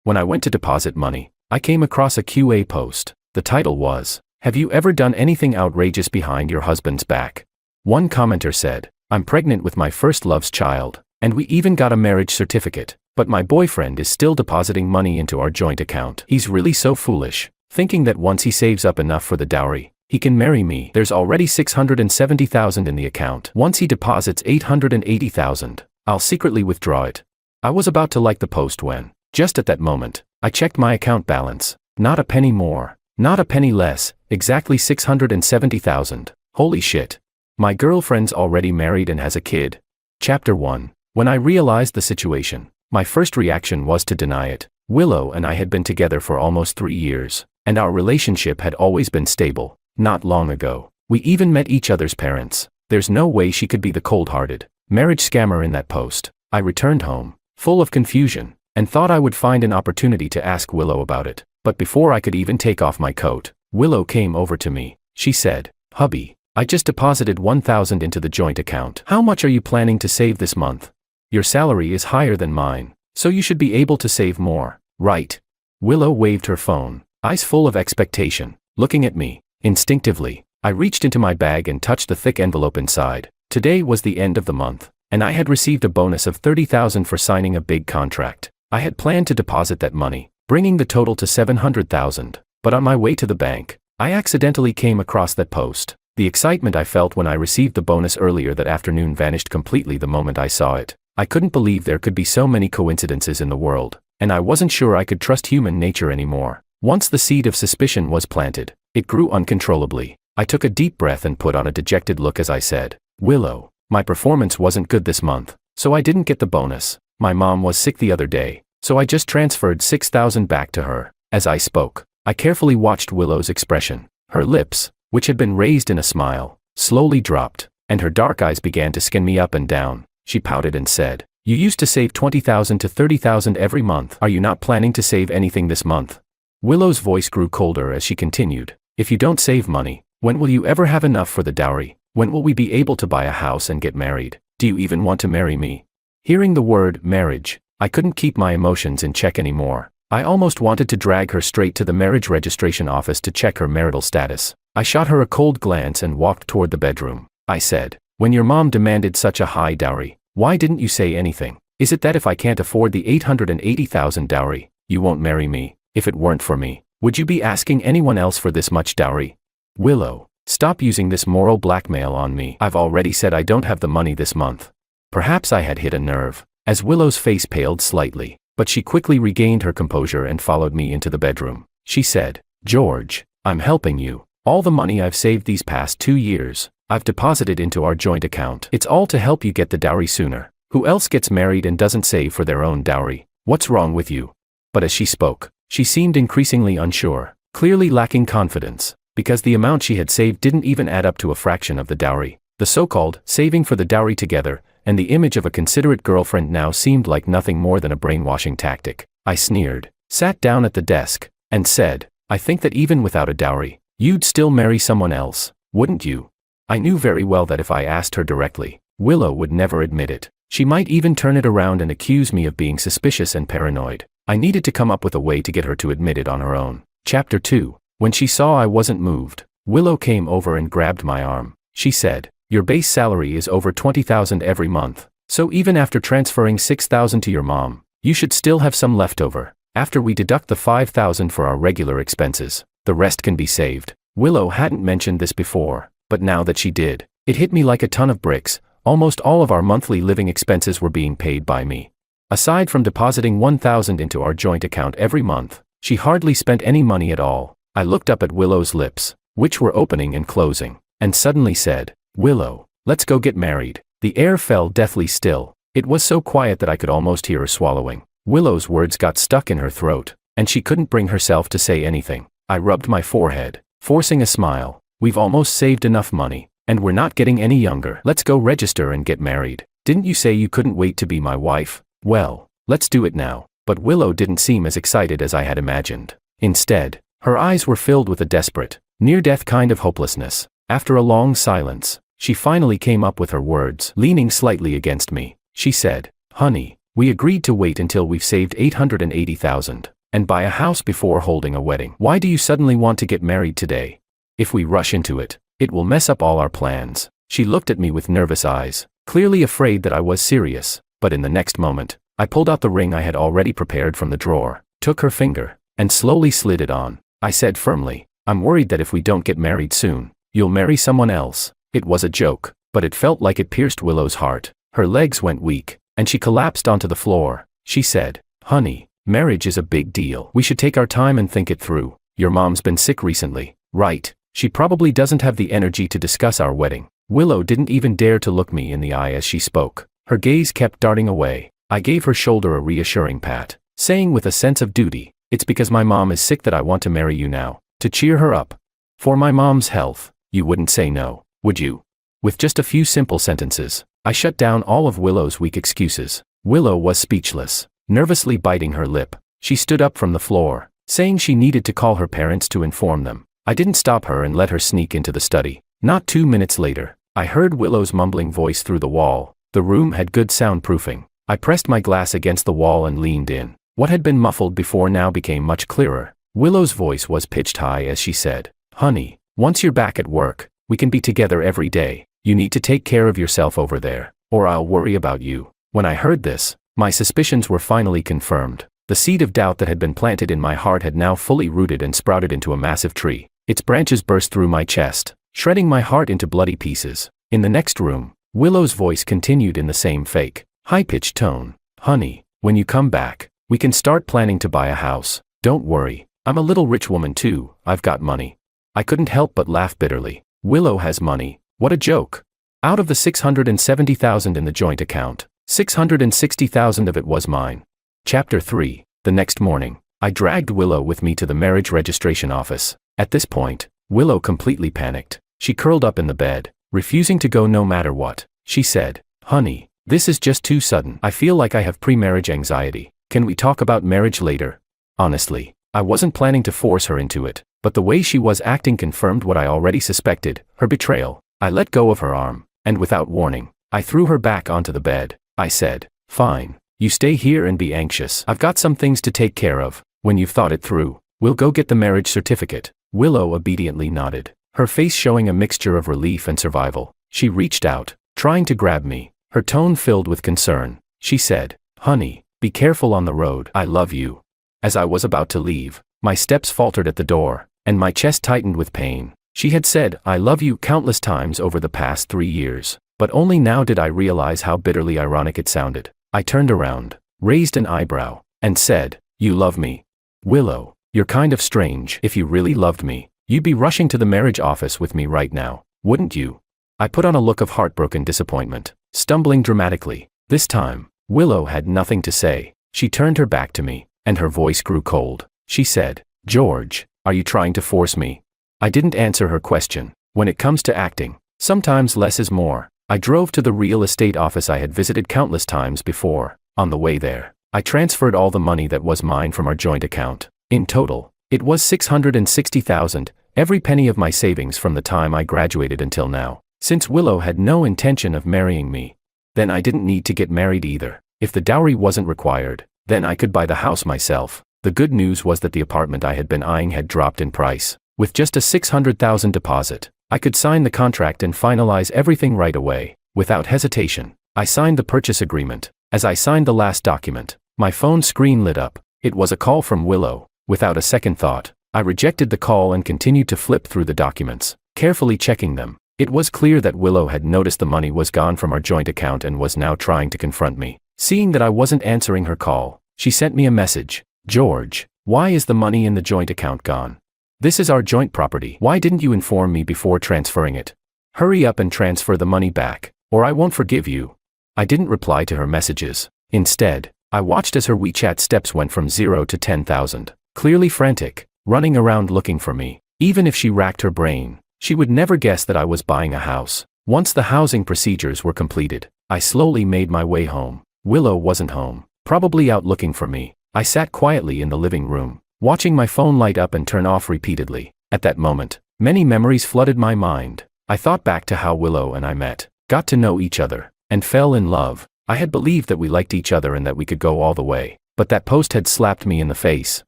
When I went to deposit money, I came across a QA post. The title was, "Have you ever done anything outrageous behind your husband's back?" One commenter said, "I'm pregnant with my first love's child, and we even got a marriage certificate, but my boyfriend is still depositing money into our joint account. He's really so foolish, thinking that once he saves up enough for the dowry, he can marry me. There's already $670,000 in the account. Once he deposits $880,000, I'll secretly withdraw it." I was about to like the post when, just at that moment, I checked my account balance. Not a penny more, not a penny less, exactly $670,000. Holy shit. My girlfriend's already married and has a kid. Chapter 1. When I realized the situation, my first reaction was to deny it. Willow and I had been together for almost 3 years, and our relationship had always been stable. Not long ago, we even met each other's parents. There's no way she could be the cold-hearted marriage scammer in that post. I returned home, full of confusion, and thought I would find an opportunity to ask Willow about it. But before I could even take off my coat, Willow came over to me. She said, "Hubby, I just deposited $1,000 into the joint account. How much are you planning to save this month? Your salary is higher than mine, so you should be able to save more, right?" Willow waved her phone, eyes full of expectation, looking at me. Instinctively, I reached into my bag and touched the thick envelope inside. Today was the end of the month, and I had received a bonus of $30,000 for signing a big contract. I had planned to deposit that money, bringing the total to $700,000, but on my way to the bank, I accidentally came across that post. The excitement I felt when I received the bonus earlier that afternoon vanished completely the moment I saw it. I couldn't believe there could be so many coincidences in the world, and I wasn't sure I could trust human nature anymore. Once the seed of suspicion was planted, it grew uncontrollably. I took a deep breath and put on a dejected look as I said, "Willow, my performance wasn't good this month, so I didn't get the bonus. My mom was sick the other day, so I just transferred $6,000 back to her." As I spoke, I carefully watched Willow's expression. Her lips, which had been raised in a smile, slowly dropped, and her dark eyes began to scan me up and down. She pouted and said, "You used to save $20,000 to $30,000 every month. Are you not planning to save anything this month?" Willow's voice grew colder as she continued, "If you don't save money, when will you ever have enough for the dowry? When will we be able to buy a house and get married? Do you even want to marry me?" Hearing the word marriage, I couldn't keep my emotions in check anymore. I almost wanted to drag her straight to the marriage registration office to check her marital status. I shot her a cold glance and walked toward the bedroom. I said, "When your mom demanded such a high dowry, why didn't you say anything? Is it that if I can't afford the $880,000 dowry, you won't marry me? If it weren't for me, would you be asking anyone else for this much dowry?" "Willow, stop using this moral blackmail on me. I've already said I don't have the money this month." Perhaps I had hit a nerve, as Willow's face paled slightly, but she quickly regained her composure and followed me into the bedroom. She said, "George, I'm helping you. All the money I've saved these past 2 years, I've deposited into our joint account. It's all to help you get the dowry sooner. Who else gets married and doesn't save for their own dowry? What's wrong with you?" But as she spoke, she seemed increasingly unsure, clearly lacking confidence, because the amount she had saved didn't even add up to a fraction of the dowry. The so-called saving for the dowry together, and the image of a considerate girlfriend now seemed like nothing more than a brainwashing tactic. I sneered, sat down at the desk, and said, "I think that even without a dowry, you'd still marry someone else, wouldn't you?" I knew very well that if I asked her directly, Willow would never admit it. She might even turn it around and accuse me of being suspicious and paranoid. I needed to come up with a way to get her to admit it on her own. Chapter 2. When she saw I wasn't moved, Willow came over and grabbed my arm. She said, "Your base salary is over $20,000 every month, so even after transferring $6,000 to your mom, you should still have some left over. After we deduct the $5,000 for our regular expenses, the rest can be saved." Willow hadn't mentioned this before, but now that she did, it hit me like a ton of bricks. Almost all of our monthly living expenses were being paid by me. Aside from depositing $1,000 into our joint account every month, she hardly spent any money at all. I looked up at Willow's lips, which were opening and closing, and suddenly said, "Willow, let's go get married." The air fell deathly still. It was so quiet that I could almost hear her swallowing. Willow's words got stuck in her throat, and she couldn't bring herself to say anything. I rubbed my forehead, forcing a smile. "We've almost saved enough money, and we're not getting any younger. Let's go register and get married. Didn't you say you couldn't wait to be my wife? Well, let's do it now." But Willow didn't seem as excited as I had imagined. Instead, her eyes were filled with a desperate, near-death kind of hopelessness. After a long silence, she finally came up with her words. Leaning slightly against me, she said, "Honey, We agreed to wait until we've saved $880,000 and buy a house before holding a wedding. Why do you suddenly want to get married today? If we rush into it, it will mess up all our plans. She looked at me with nervous eyes, clearly afraid that I was serious, but in the next moment, I pulled out the ring I had already prepared from the drawer, took her finger, and slowly slid it on. I said firmly, I'm worried that if we don't get married soon, you'll marry someone else. It was a joke, but it felt like it pierced Willow's heart. Her legs went weak, and she collapsed onto the floor. She said, honey, marriage is a big deal. We should take our time and think it through. Your mom's been sick recently, right? She probably doesn't have the energy to discuss our wedding. Willow didn't even dare to look me in the eye as she spoke. Her gaze kept darting away. I gave her shoulder a reassuring pat, saying with a sense of duty, it's because my mom is sick that I want to marry you now, to cheer her up. For my mom's health, you wouldn't say no, would you? With just a few simple sentences, I shut down all of Willow's weak excuses. Willow was speechless, nervously biting her lip. She stood up from the floor, saying she needed to call her parents to inform them. I didn't stop her and let her sneak into the study. Not 2 minutes later, I heard Willow's mumbling voice through the wall. The room had good soundproofing. I pressed my glass against the wall and leaned in. What had been muffled before now became much clearer. Willow's voice was pitched high as she said, honey, once you're back at work, we can be together every day. You need to take care of yourself over there, or I'll worry about you. When I heard this, my suspicions were finally confirmed. The seed of doubt that had been planted in my heart had now fully rooted and sprouted into a massive tree. Its branches burst through my chest, shredding my heart into bloody pieces. In the next room, Willow's voice continued in the same fake, high-pitched tone. Honey, when you come back, we can start planning to buy a house. Don't worry, I'm a little rich woman too, I've got money. I couldn't help but laugh bitterly. Willow has money. What a joke. Out of the $670,000 in the joint account, $660,000 of it was mine. Chapter 3. The next morning, I dragged Willow with me to the marriage registration office. At this point, Willow completely panicked. She curled up in the bed, refusing to go no matter what. She said, honey, this is just too sudden. I feel like I have pre-marriage anxiety. Can we talk about marriage later? Honestly, I wasn't planning to force her into it, but the way she was acting confirmed what I already suspected, her betrayal. I let go of her arm, and without warning, I threw her back onto the bed. I said, fine, you stay here and be anxious. I've got some things to take care of. When you've thought it through, we'll go get the marriage certificate. Willow obediently nodded, her face showing a mixture of relief and survival. She reached out, trying to grab me, her tone filled with concern. She said, honey, be careful on the road. I love you. As I was about to leave, my steps faltered at the door, and my chest tightened with pain. She had said, I love you countless times over the past 3 years, but only now did I realize how bitterly ironic it sounded. I turned around, raised an eyebrow, and said, you love me? Willow, you're kind of strange. If you really loved me, you'd be rushing to the marriage office with me right now, wouldn't you? I put on a look of heartbroken disappointment, stumbling dramatically. This time, Willow had nothing to say. She turned her back to me, and her voice grew cold. She said, George, are you trying to force me? I didn't answer her question. When it comes to acting, sometimes less is more. I drove to the real estate office I had visited countless times before. On the way there, I transferred all the money that was mine from our joint account. In total, it was $660,000, every penny of my savings from the time I graduated until now. Since Willow had no intention of marrying me, then I didn't need to get married either. If the dowry wasn't required, then I could buy the house myself. The good news was that the apartment I had been eyeing had dropped in price. With just a $600,000 deposit, I could sign the contract and finalize everything right away. Without hesitation, I signed the purchase agreement. As I signed the last document, my phone screen lit up. It was a call from Willow. Without a second thought, I rejected the call and continued to flip through the documents, carefully checking them. It was clear that Willow had noticed the money was gone from our joint account and was now trying to confront me. Seeing that I wasn't answering her call, she sent me a message. George, why is the money in the joint account gone? This is our joint property. Why didn't you inform me before transferring it? Hurry up and transfer the money back, or I won't forgive you. I didn't reply to her messages. Instead, I watched as her WeChat steps went from 0 to 10,000, clearly frantic, running around looking for me. Even if she racked her brain, she would never guess that I was buying a house. Once the housing procedures were completed, I slowly made my way home. Willow wasn't home, probably out looking for me. I sat quietly in the living room, watching my phone light up and turn off repeatedly. At that moment, many memories flooded my mind. I thought back to how Willow and I met, got to know each other, and fell in love. I had believed that we liked each other and that we could go all the way, but that post had slapped me in the face,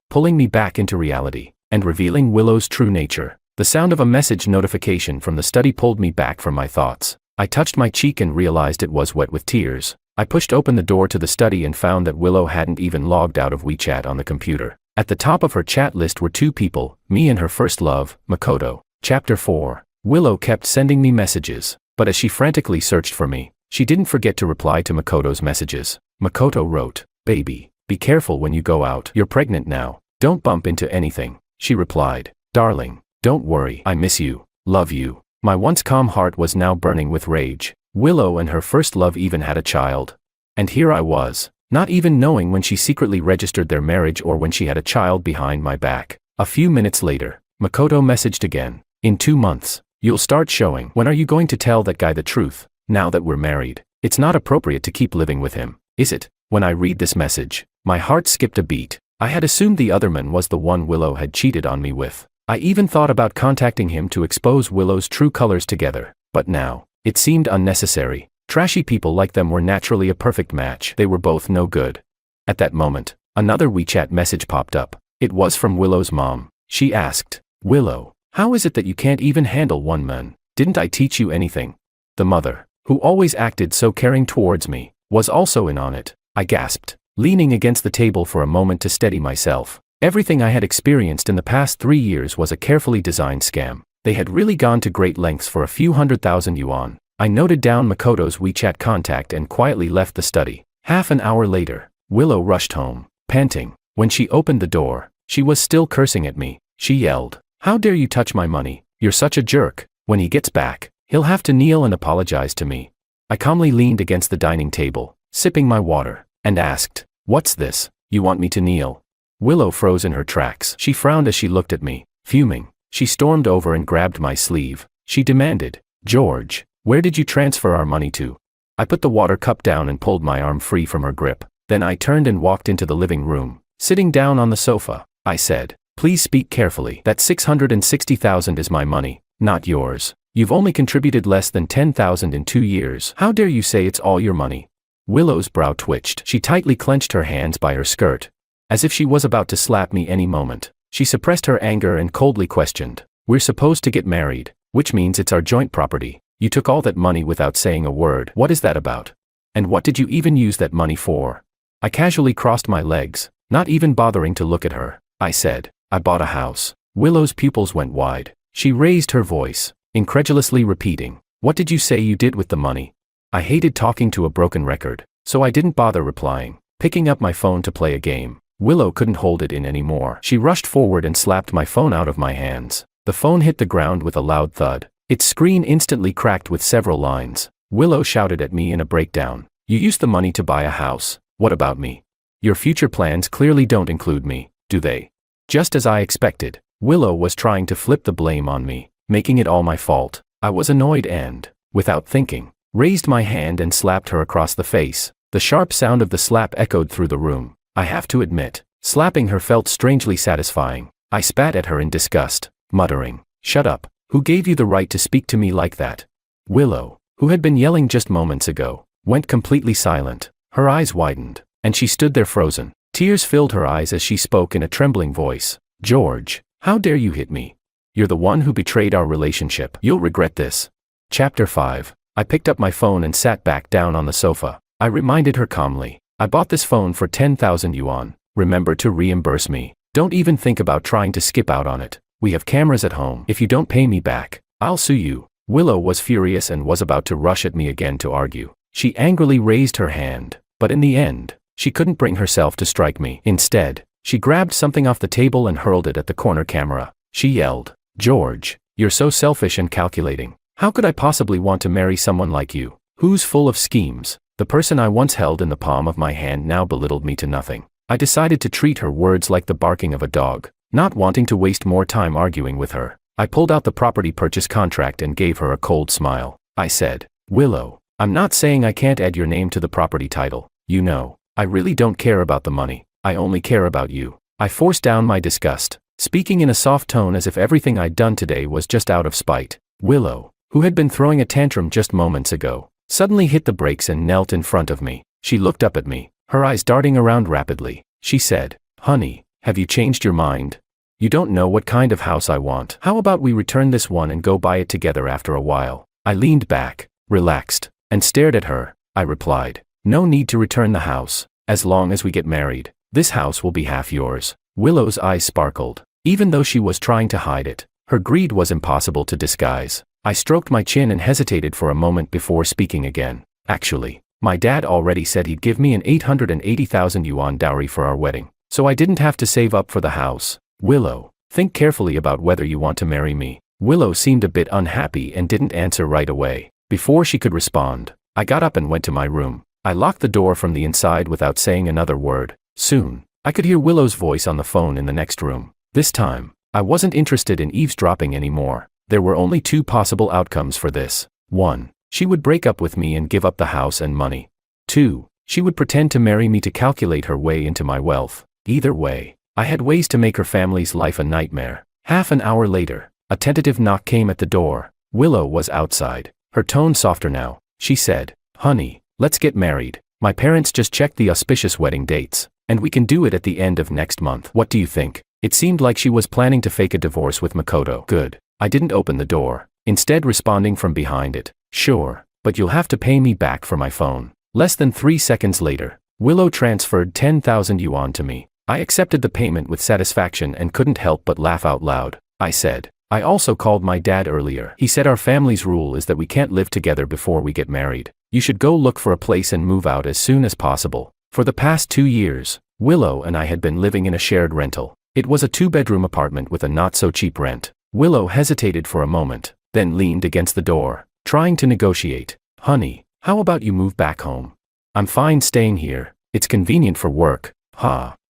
pulling me back into reality, and revealing Willow's true nature. The sound of a message notification from the study pulled me back from my thoughts. I touched my cheek and realized it was wet with tears. I pushed open the door to the study and found that Willow hadn't even logged out of WeChat on the computer. At the top of her chat list were two people, me and her first love, Makoto. Chapter 4. Willow kept sending me messages, but as she frantically searched for me, she didn't forget to reply to Makoto's messages. Makoto wrote, "Baby, be careful when you go out. You're pregnant now. Don't bump into anything." She replied, "Darling, don't worry. I miss you. Love you." My once calm heart was now burning with rage. Willow and her first love even had a child. And here I was, not even knowing when she secretly registered their marriage or when she had a child behind my back. A few minutes later, Makoto messaged again. "In 2 months, you'll start showing. When are you going to tell that guy the truth? Now that we're married, it's not appropriate to keep living with him, is it?" When I read this message, my heart skipped a beat. I had assumed the other man was the one Willow had cheated on me with. I even thought about contacting him to expose Willow's true colors together, but now, it seemed unnecessary. Trashy people like them were naturally a perfect match. They were both no good. At that moment, another WeChat message popped up. It was from Willow's mom. She asked, "Willow, how is it that you can't even handle one man? Didn't I teach you anything?" The mother, who always acted so caring towards me, was also in on it. I gasped, leaning against the table for a moment to steady myself. Everything I had experienced in the past 3 years was a carefully designed scam. They had really gone to great lengths for a few 100,000 yuan. I noted down Makoto's WeChat contact and quietly left the study. Half an hour later, Willow rushed home, panting. When she opened the door, she was still cursing at me. She yelled, "How dare you touch my money? You're such a jerk. When he gets back, he'll have to kneel and apologize to me." I calmly leaned against the dining table, sipping my water, and asked, "What's this? You want me to kneel?" Willow froze in her tracks. She frowned as she looked at me, fuming. She stormed over and grabbed my sleeve. She demanded, "George, where did you transfer our money to?" I put the water cup down and pulled my arm free from her grip. Then I turned and walked into the living room. Sitting down on the sofa, I said, "Please speak carefully. That 660,000 is my money, not yours. You've only contributed less than 10,000 in 2 years. How dare you say it's all your money?" Willow's brow twitched. She tightly clenched her hands by her skirt, as if she was about to slap me any moment. She suppressed her anger and coldly questioned, "We're supposed to get married, which means it's our joint property. You took all that money without saying a word. What is that about? And what did you even use that money for?" I casually crossed my legs, not even bothering to look at her. I said, "I bought a house." Willow's pupils went wide. She raised her voice, incredulously repeating, "What did you say you did with the money?" I hated talking to a broken record, so I didn't bother replying. Picking up my phone to play a game, Willow couldn't hold it in anymore. She rushed forward and slapped my phone out of my hands. The phone hit the ground with a loud thud. Its screen instantly cracked with several lines. Willow shouted at me in a breakdown, "You used the money to buy a house. What about me? Your future plans clearly don't include me, do they?" Just as I expected, Willow was trying to flip the blame on me, making it all my fault. I was annoyed and, without thinking, raised my hand and slapped her across the face. The sharp sound of the slap echoed through the room. I have to admit, slapping her felt strangely satisfying. I spat at her in disgust, muttering, "Shut up. Who gave you the right to speak to me like that?" Willow, who had been yelling just moments ago, went completely silent. Her eyes widened, and she stood there frozen. Tears filled her eyes as she spoke in a trembling voice. "George, how dare you hit me? You're the one who betrayed our relationship. You'll regret this." Chapter 5. I picked up my phone and sat back down on the sofa. I reminded her calmly, "I bought this phone for 10,000 yuan. Remember to reimburse me. Don't even think about trying to skip out on it. We have cameras at home. If you don't pay me back, I'll sue you." Willow was furious and was about to rush at me again to argue. She angrily raised her hand, but in the end, she couldn't bring herself to strike me. Instead, she grabbed something off the table and hurled it at the corner camera. She yelled, "George, you're so selfish and calculating. How could I possibly want to marry someone like you, who's full of schemes?" The person I once held in the palm of my hand now belittled me to nothing. I decided to treat her words like the barking of a dog, not wanting to waste more time arguing with her. I pulled out the property purchase contract and gave her a cold smile. I said, "Willow, I'm not saying I can't add your name to the property title. You know, I really don't care about the money. I only care about you." I forced down my disgust, speaking in a soft tone as if everything I'd done today was just out of spite. Willow, who had been throwing a tantrum just moments ago, suddenly hit the brakes and knelt in front of me. She looked up at me, her eyes darting around rapidly. She said, "Honey, have you changed your mind? You don't know what kind of house I want. How about we return this one and go buy it together after a while?" I leaned back, relaxed, and stared at her. I replied, "No need to return the house. As long as we get married, this house will be half yours." Willow's eyes sparkled. Even though she was trying to hide it, her greed was impossible to disguise. I stroked my chin and hesitated for a moment before speaking again. "Actually, my dad already said he'd give me an 880,000 yuan dowry for our wedding, so I didn't have to save up for the house. Willow, think carefully about whether you want to marry me." Willow seemed a bit unhappy and didn't answer right away. Before she could respond, I got up and went to my room. I locked the door from the inside without saying another word. Soon, I could hear Willow's voice on the phone in the next room. This time, I wasn't interested in eavesdropping anymore. There were only two possible outcomes for this. 1. She would break up with me and give up the house and money. 2. She would pretend to marry me to calculate her way into my wealth. Either way, I had ways to make her family's life a nightmare. Half an hour later, a tentative knock came at the door. Willow was outside, her tone softer now. She said, "Honey, let's get married. My parents just checked the auspicious wedding dates, and we can do it at the end of next month. What do you think?" It seemed like she was planning to fake a divorce with Makoto. Good. I didn't open the door, instead responding from behind it, "Sure, but you'll have to pay me back for my phone." Less than 3 seconds later, Willow transferred 10,000 yuan to me. I accepted the payment with satisfaction and couldn't help but laugh out loud. I said, "I also called my dad earlier. He said our family's rule is that we can't live together before we get married. You should go look for a place and move out as soon as possible." For the past 2 years, Willow and I had been living in a shared rental. It was a 2-bedroom apartment with a not-so-cheap rent. Willow hesitated for a moment, then leaned against the door, trying to negotiate. "Honey, how about you move back home? I'm fine staying here. It's convenient for work."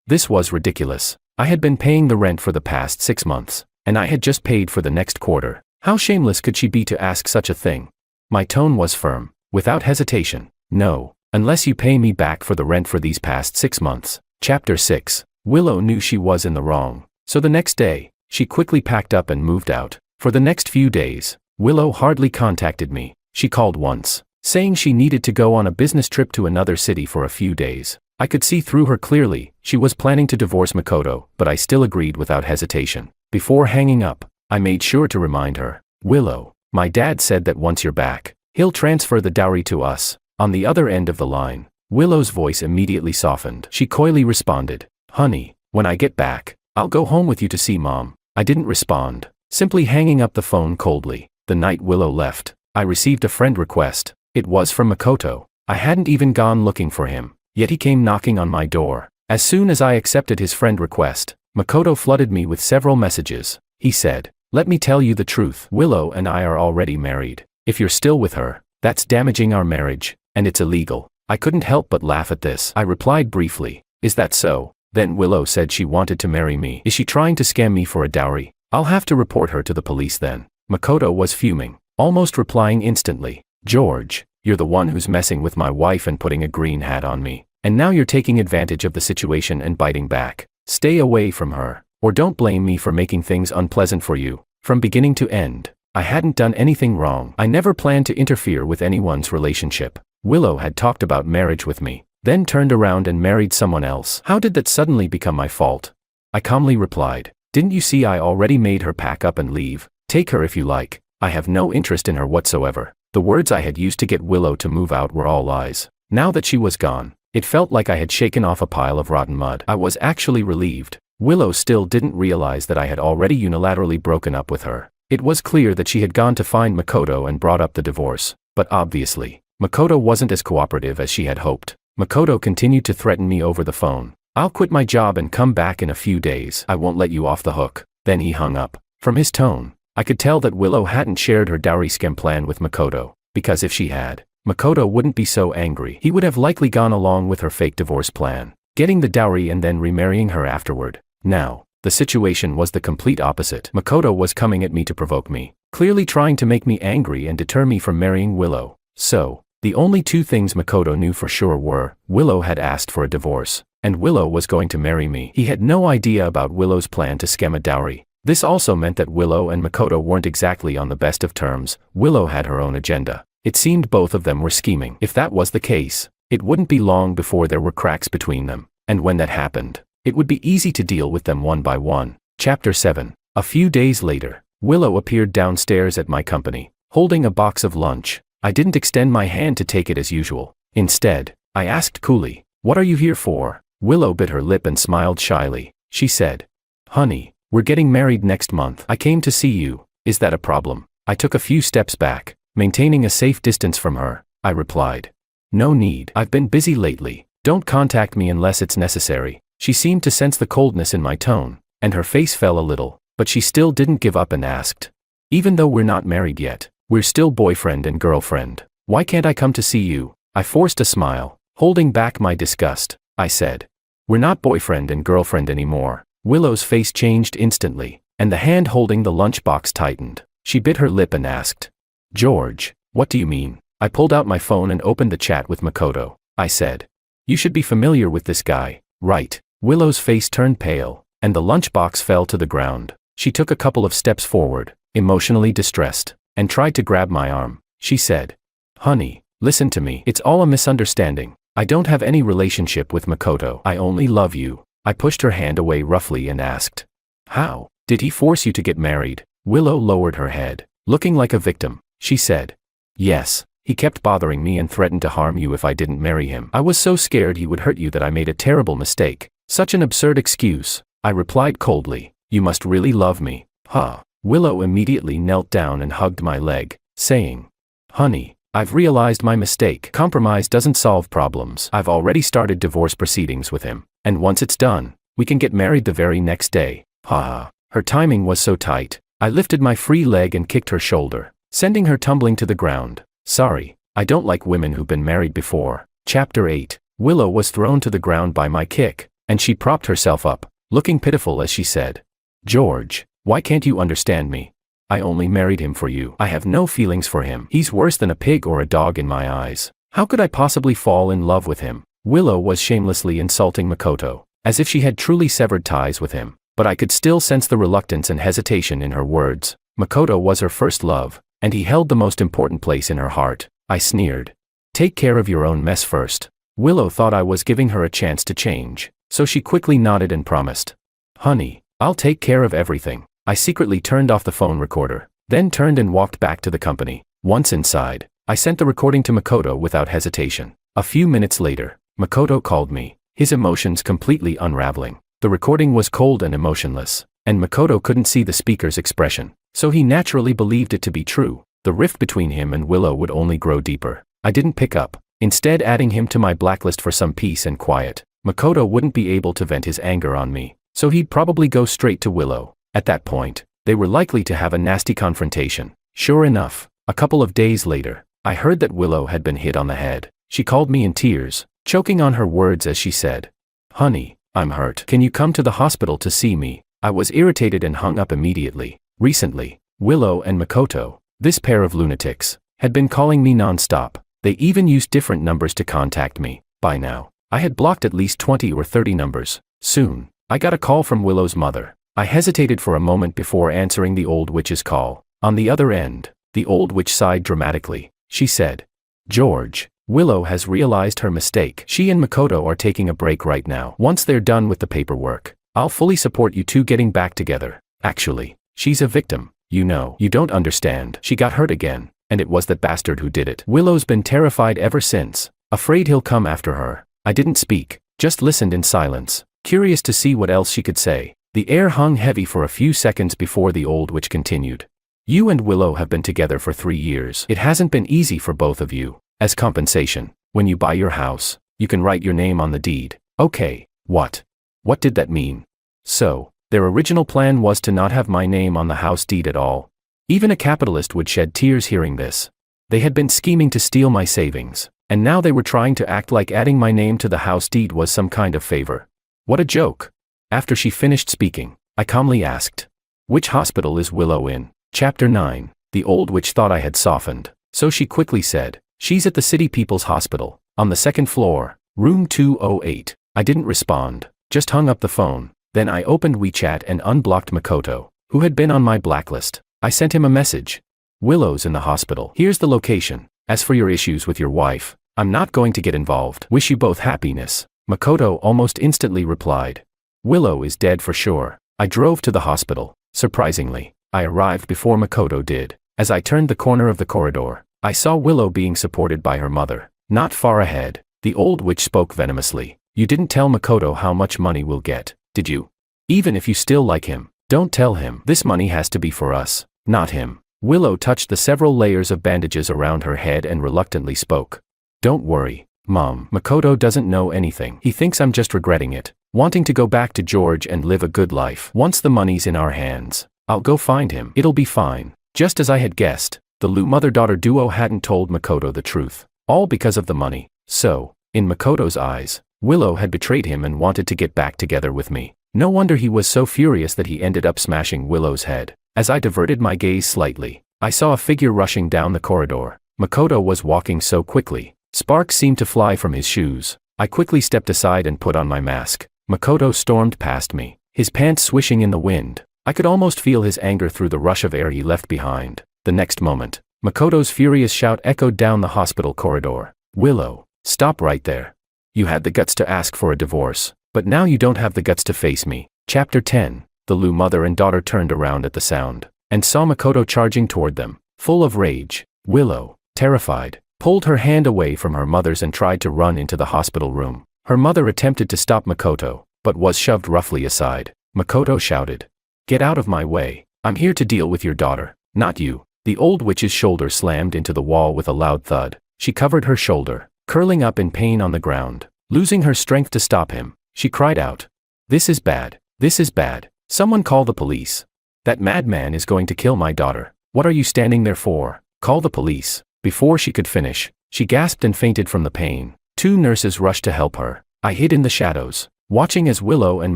This was ridiculous. I had been paying the rent for the past 6 months, and I had just paid for the next quarter. How shameless could she be to ask such a thing? My tone was firm, without hesitation. "No, unless you pay me back for the rent for these past 6 months. Chapter 6. Willow knew she was in the wrong, so the next day, she quickly packed up and moved out. For the next few days, Willow hardly contacted me. She called once, saying she needed to go on a business trip to another city for a few days. I could see through her clearly. She was planning to divorce Makoto, but I still agreed without hesitation. Before hanging up, I made sure to remind her, "Willow, my dad said that once you're back, he'll transfer the dowry to us." On the other end of the line, Willow's voice immediately softened. She coyly responded, "Honey, when I get back, I'll go home with you to see Mom." I didn't respond, simply hanging up the phone coldly. The night Willow left, I received a friend request. It was from Makoto. I hadn't even gone looking for him, yet he came knocking on my door. As soon as I accepted his friend request, Makoto flooded me with several messages. He said, "Let me tell you the truth. Willow and I are already married. If you're still with her, that's damaging our marriage, and it's illegal." I couldn't help but laugh at this. I replied briefly, "Is that so?" Then Willow said she wanted to marry me. Is she trying to scam me for a dowry? I'll have to report her to the police then. Makoto was fuming, almost replying instantly, "George, you're the one who's messing with my wife and putting a green hat on me. And now you're taking advantage of the situation and biting back. Stay away from her, or don't blame me for making things unpleasant for you." From beginning to end, I hadn't done anything wrong. I never planned to interfere with anyone's relationship. Willow had talked about marriage with me, then turned around and married someone else. How did that suddenly become my fault? I calmly replied, "Didn't you see I already made her pack up and leave? Take her if you like. I have no interest in her whatsoever." The words I had used to get Willow to move out were all lies. Now that she was gone, it felt like I had shaken off a pile of rotten mud. I was actually relieved. Willow still didn't realize that I had already unilaterally broken up with her. It was clear that she had gone to find Makoto and brought up the divorce, but obviously, Makoto wasn't as cooperative as she had hoped. Makoto continued to threaten me over the phone. "I'll quit my job and come back in a few days. I won't let you off the hook." Then he hung up. From his tone, I could tell that Willow hadn't shared her dowry scam plan with Makoto, because if she had, Makoto wouldn't be so angry. He would have likely gone along with her fake divorce plan, getting the dowry and then remarrying her afterward. Now, the situation was the complete opposite. Makoto was coming at me to provoke me, clearly trying to make me angry and deter me from marrying Willow. So, the only two things Makoto knew for sure were, Willow had asked for a divorce, and Willow was going to marry me. He had no idea about Willow's plan to scam a dowry. This also meant that Willow and Makoto weren't exactly on the best of terms. Willow had her own agenda. It seemed both of them were scheming. If that was the case, it wouldn't be long before there were cracks between them, and when that happened, it would be easy to deal with them one by one. Chapter 7. A few days later, Willow appeared downstairs at my company, holding a box of lunch. I didn't extend my hand to take it as usual. Instead, I asked coolly, "What are you here for?" Willow bit her lip and smiled shyly. She said, "Honey, we're getting married next month. I came to see you. Is that a problem?" I took a few steps back, maintaining a safe distance from her. I replied, "No need. I've been busy lately. Don't contact me unless it's necessary." She seemed to sense the coldness in my tone, and her face fell a little, but she still didn't give up and asked, "Even though we're not married yet, we're still boyfriend and girlfriend. Why can't I come to see you?" I forced a smile, holding back my disgust. I said, "We're not boyfriend and girlfriend anymore." Willow's face changed instantly, and the hand holding the lunchbox tightened. She bit her lip and asked, "George, what do you mean?" I pulled out my phone and opened the chat with Makoto. I said, "You should be familiar with this guy, right?" Willow's face turned pale, and the lunchbox fell to the ground. She took a couple of steps forward, emotionally distressed, and tried to grab my arm. She said, "Honey, listen to me. It's all a misunderstanding. I don't have any relationship with Makoto. I only love you." I pushed her hand away roughly and asked, "How? Did he force you to get married?" Willow lowered her head, looking like a victim. She said, "Yes, he kept bothering me and threatened to harm you if I didn't marry him. I was so scared he would hurt you that I made a terrible mistake." "Such an absurd excuse," I replied coldly. "You must really love me." "Huh." Willow immediately knelt down and hugged my leg, saying, "Honey, I've realized my mistake. Compromise doesn't solve problems. I've already started divorce proceedings with him, and once it's done, we can get married the very next day." Ha! Her timing was so tight. I lifted my free leg and kicked her shoulder, sending her tumbling to the ground. "Sorry, I don't like women who've been married before." Chapter 8. Willow was thrown to the ground by my kick, and she propped herself up, looking pitiful as she said, "George, why can't you understand me? I only married him for you. I have no feelings for him. He's worse than a pig or a dog in my eyes. How could I possibly fall in love with him?" Willow was shamelessly insulting Makoto, as if she had truly severed ties with him, but I could still sense the reluctance and hesitation in her words. Makoto was her first love, and he held the most important place in her heart. I sneered. "Take care of your own mess first." Willow thought I was giving her a chance to change, so she quickly nodded and promised, "Honey, I'll take care of everything." I secretly turned off the phone recorder, then turned and walked back to the company. Once inside, I sent the recording to Makoto without hesitation. A few minutes later, Makoto called me, his emotions completely unraveling. The recording was cold and emotionless, and Makoto couldn't see the speaker's expression, so he naturally believed it to be true. The rift between him and Willow would only grow deeper. I didn't pick up, instead adding him to my blacklist for some peace and quiet. Makoto wouldn't be able to vent his anger on me, so he'd probably go straight to Willow. At that point, they were likely to have a nasty confrontation. Sure enough, a couple of days later, I heard that Willow had been hit on the head. She called me in tears, choking on her words as she said, "Honey, I'm hurt. Can you come to the hospital to see me?" I was irritated and hung up immediately. Recently, Willow and Makoto, this pair of lunatics, had been calling me non-stop. They even used different numbers to contact me. By now, I had blocked at least 20 or 30 numbers. Soon, I got a call from Willow's mother. I hesitated for a moment before answering the old witch's call. On the other end, the old witch sighed dramatically. She said, "George, Willow has realized her mistake. She and Makoto are taking a break right now. Once they're done with the paperwork, I'll fully support you two getting back together. Actually, she's a victim. You know, you don't understand. She got hurt again, and it was that bastard who did it. Willow's been terrified ever since, afraid he'll come after her." I didn't speak, just listened in silence, curious to see what else she could say. The air hung heavy for a few seconds before the old witch continued. "You and Willow have been together for 3 years. It hasn't been easy for both of you. As compensation, when you buy your house, you can write your name on the deed." Okay, what? What did that mean? So, their original plan was to not have my name on the house deed at all. Even a capitalist would shed tears hearing this. They had been scheming to steal my savings, and now they were trying to act like adding my name to the house deed was some kind of favor. What a joke. After she finished speaking, I calmly asked, "Which hospital is Willow in?" Chapter 9. The old witch thought I had softened, so she quickly said, "She's at the City People's Hospital, on the 2nd floor, room 208. I didn't respond, just hung up the phone. Then I opened WeChat and unblocked Makoto, who had been on my blacklist. I sent him a message. "Willow's in the hospital. Here's the location. As for your issues with your wife, I'm not going to get involved. Wish you both happiness. Makoto almost instantly replied. Willow is dead for sure. I drove to the hospital. Surprisingly, I arrived before Makoto did. As I turned the corner of the corridor, I saw Willow being supported by her mother. Not far ahead, the old witch spoke venomously. You didn't tell Makoto how much money we'll get, did you? Even if you still like him, don't tell him. This money has to be for us, not him. Willow touched the several layers of bandages around her head and reluctantly spoke. Don't worry, Mom. Makoto doesn't know anything. He thinks I'm just regretting it, wanting to go back to George and live a good life. Once the money's in our hands, I'll go find him. It'll be fine. Just as I had guessed, the mother-daughter duo hadn't told Makoto the truth, all because of the money. So, in Makoto's eyes, Willow had betrayed him and wanted to get back together with me. No wonder he was so furious that he ended up smashing Willow's head. As I diverted my gaze slightly, I saw a figure rushing down the corridor. Makoto was walking so quickly, sparks seemed to fly from his shoes. I quickly stepped aside and put on my mask. Makoto stormed past me, his pants swishing in the wind. I could almost feel his anger through the rush of air he left behind. The next moment, Makoto's furious shout echoed down the hospital corridor. Willow, stop right there. You had the guts to ask for a divorce, but now you don't have the guts to face me. Chapter 10. The mother and daughter turned around at the sound, and saw Makoto charging toward them, full of rage. Willow, terrified, pulled her hand away from her mother's and tried to run into the hospital room. Her mother attempted to stop Makoto, but was shoved roughly aside. Makoto shouted, "Get out of my way. I'm here to deal with your daughter, not you." The old witch's shoulder slammed into the wall with a loud thud. She covered her shoulder, curling up in pain on the ground. Losing her strength to stop him, she cried out, "This is bad. This is bad. Someone call the police. That madman is going to kill my daughter. What are you standing there for? Call the police." Before she could finish, she gasped and fainted from the pain. 2 nurses rushed to help her. I hid in the shadows, watching as Willow and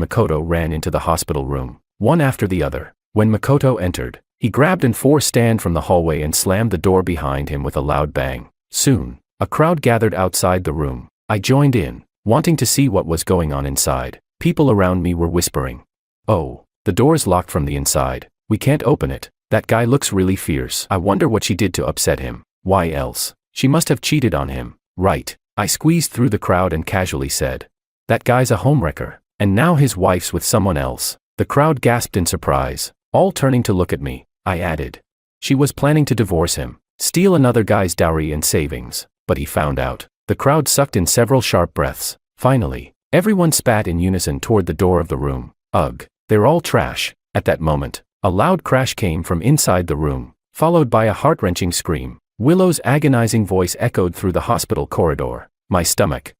Makoto ran into the hospital room, one after the other. When Makoto entered, he grabbed and forced Stan from the hallway and slammed the door behind him with a loud bang. Soon, a crowd gathered outside the room. I joined in, wanting to see what was going on inside. People around me were whispering, "Oh, the door's locked from the inside. We can't open it. That guy looks really fierce. I wonder what she did to upset him. Why else? She must have cheated on him, right?" I squeezed through the crowd and casually said, "That guy's a homewrecker, and now his wife's with someone else." The crowd gasped in surprise, all turning to look at me. I added, "She was planning to divorce him, steal another guy's dowry and savings, but he found out." The crowd sucked in several sharp breaths. Finally, everyone spat in unison toward the door of the room. Ugh, they're all trash. At that moment, a loud crash came from inside the room, followed by a heart-wrenching scream. Willow's agonizing voice echoed through the hospital corridor. My stomach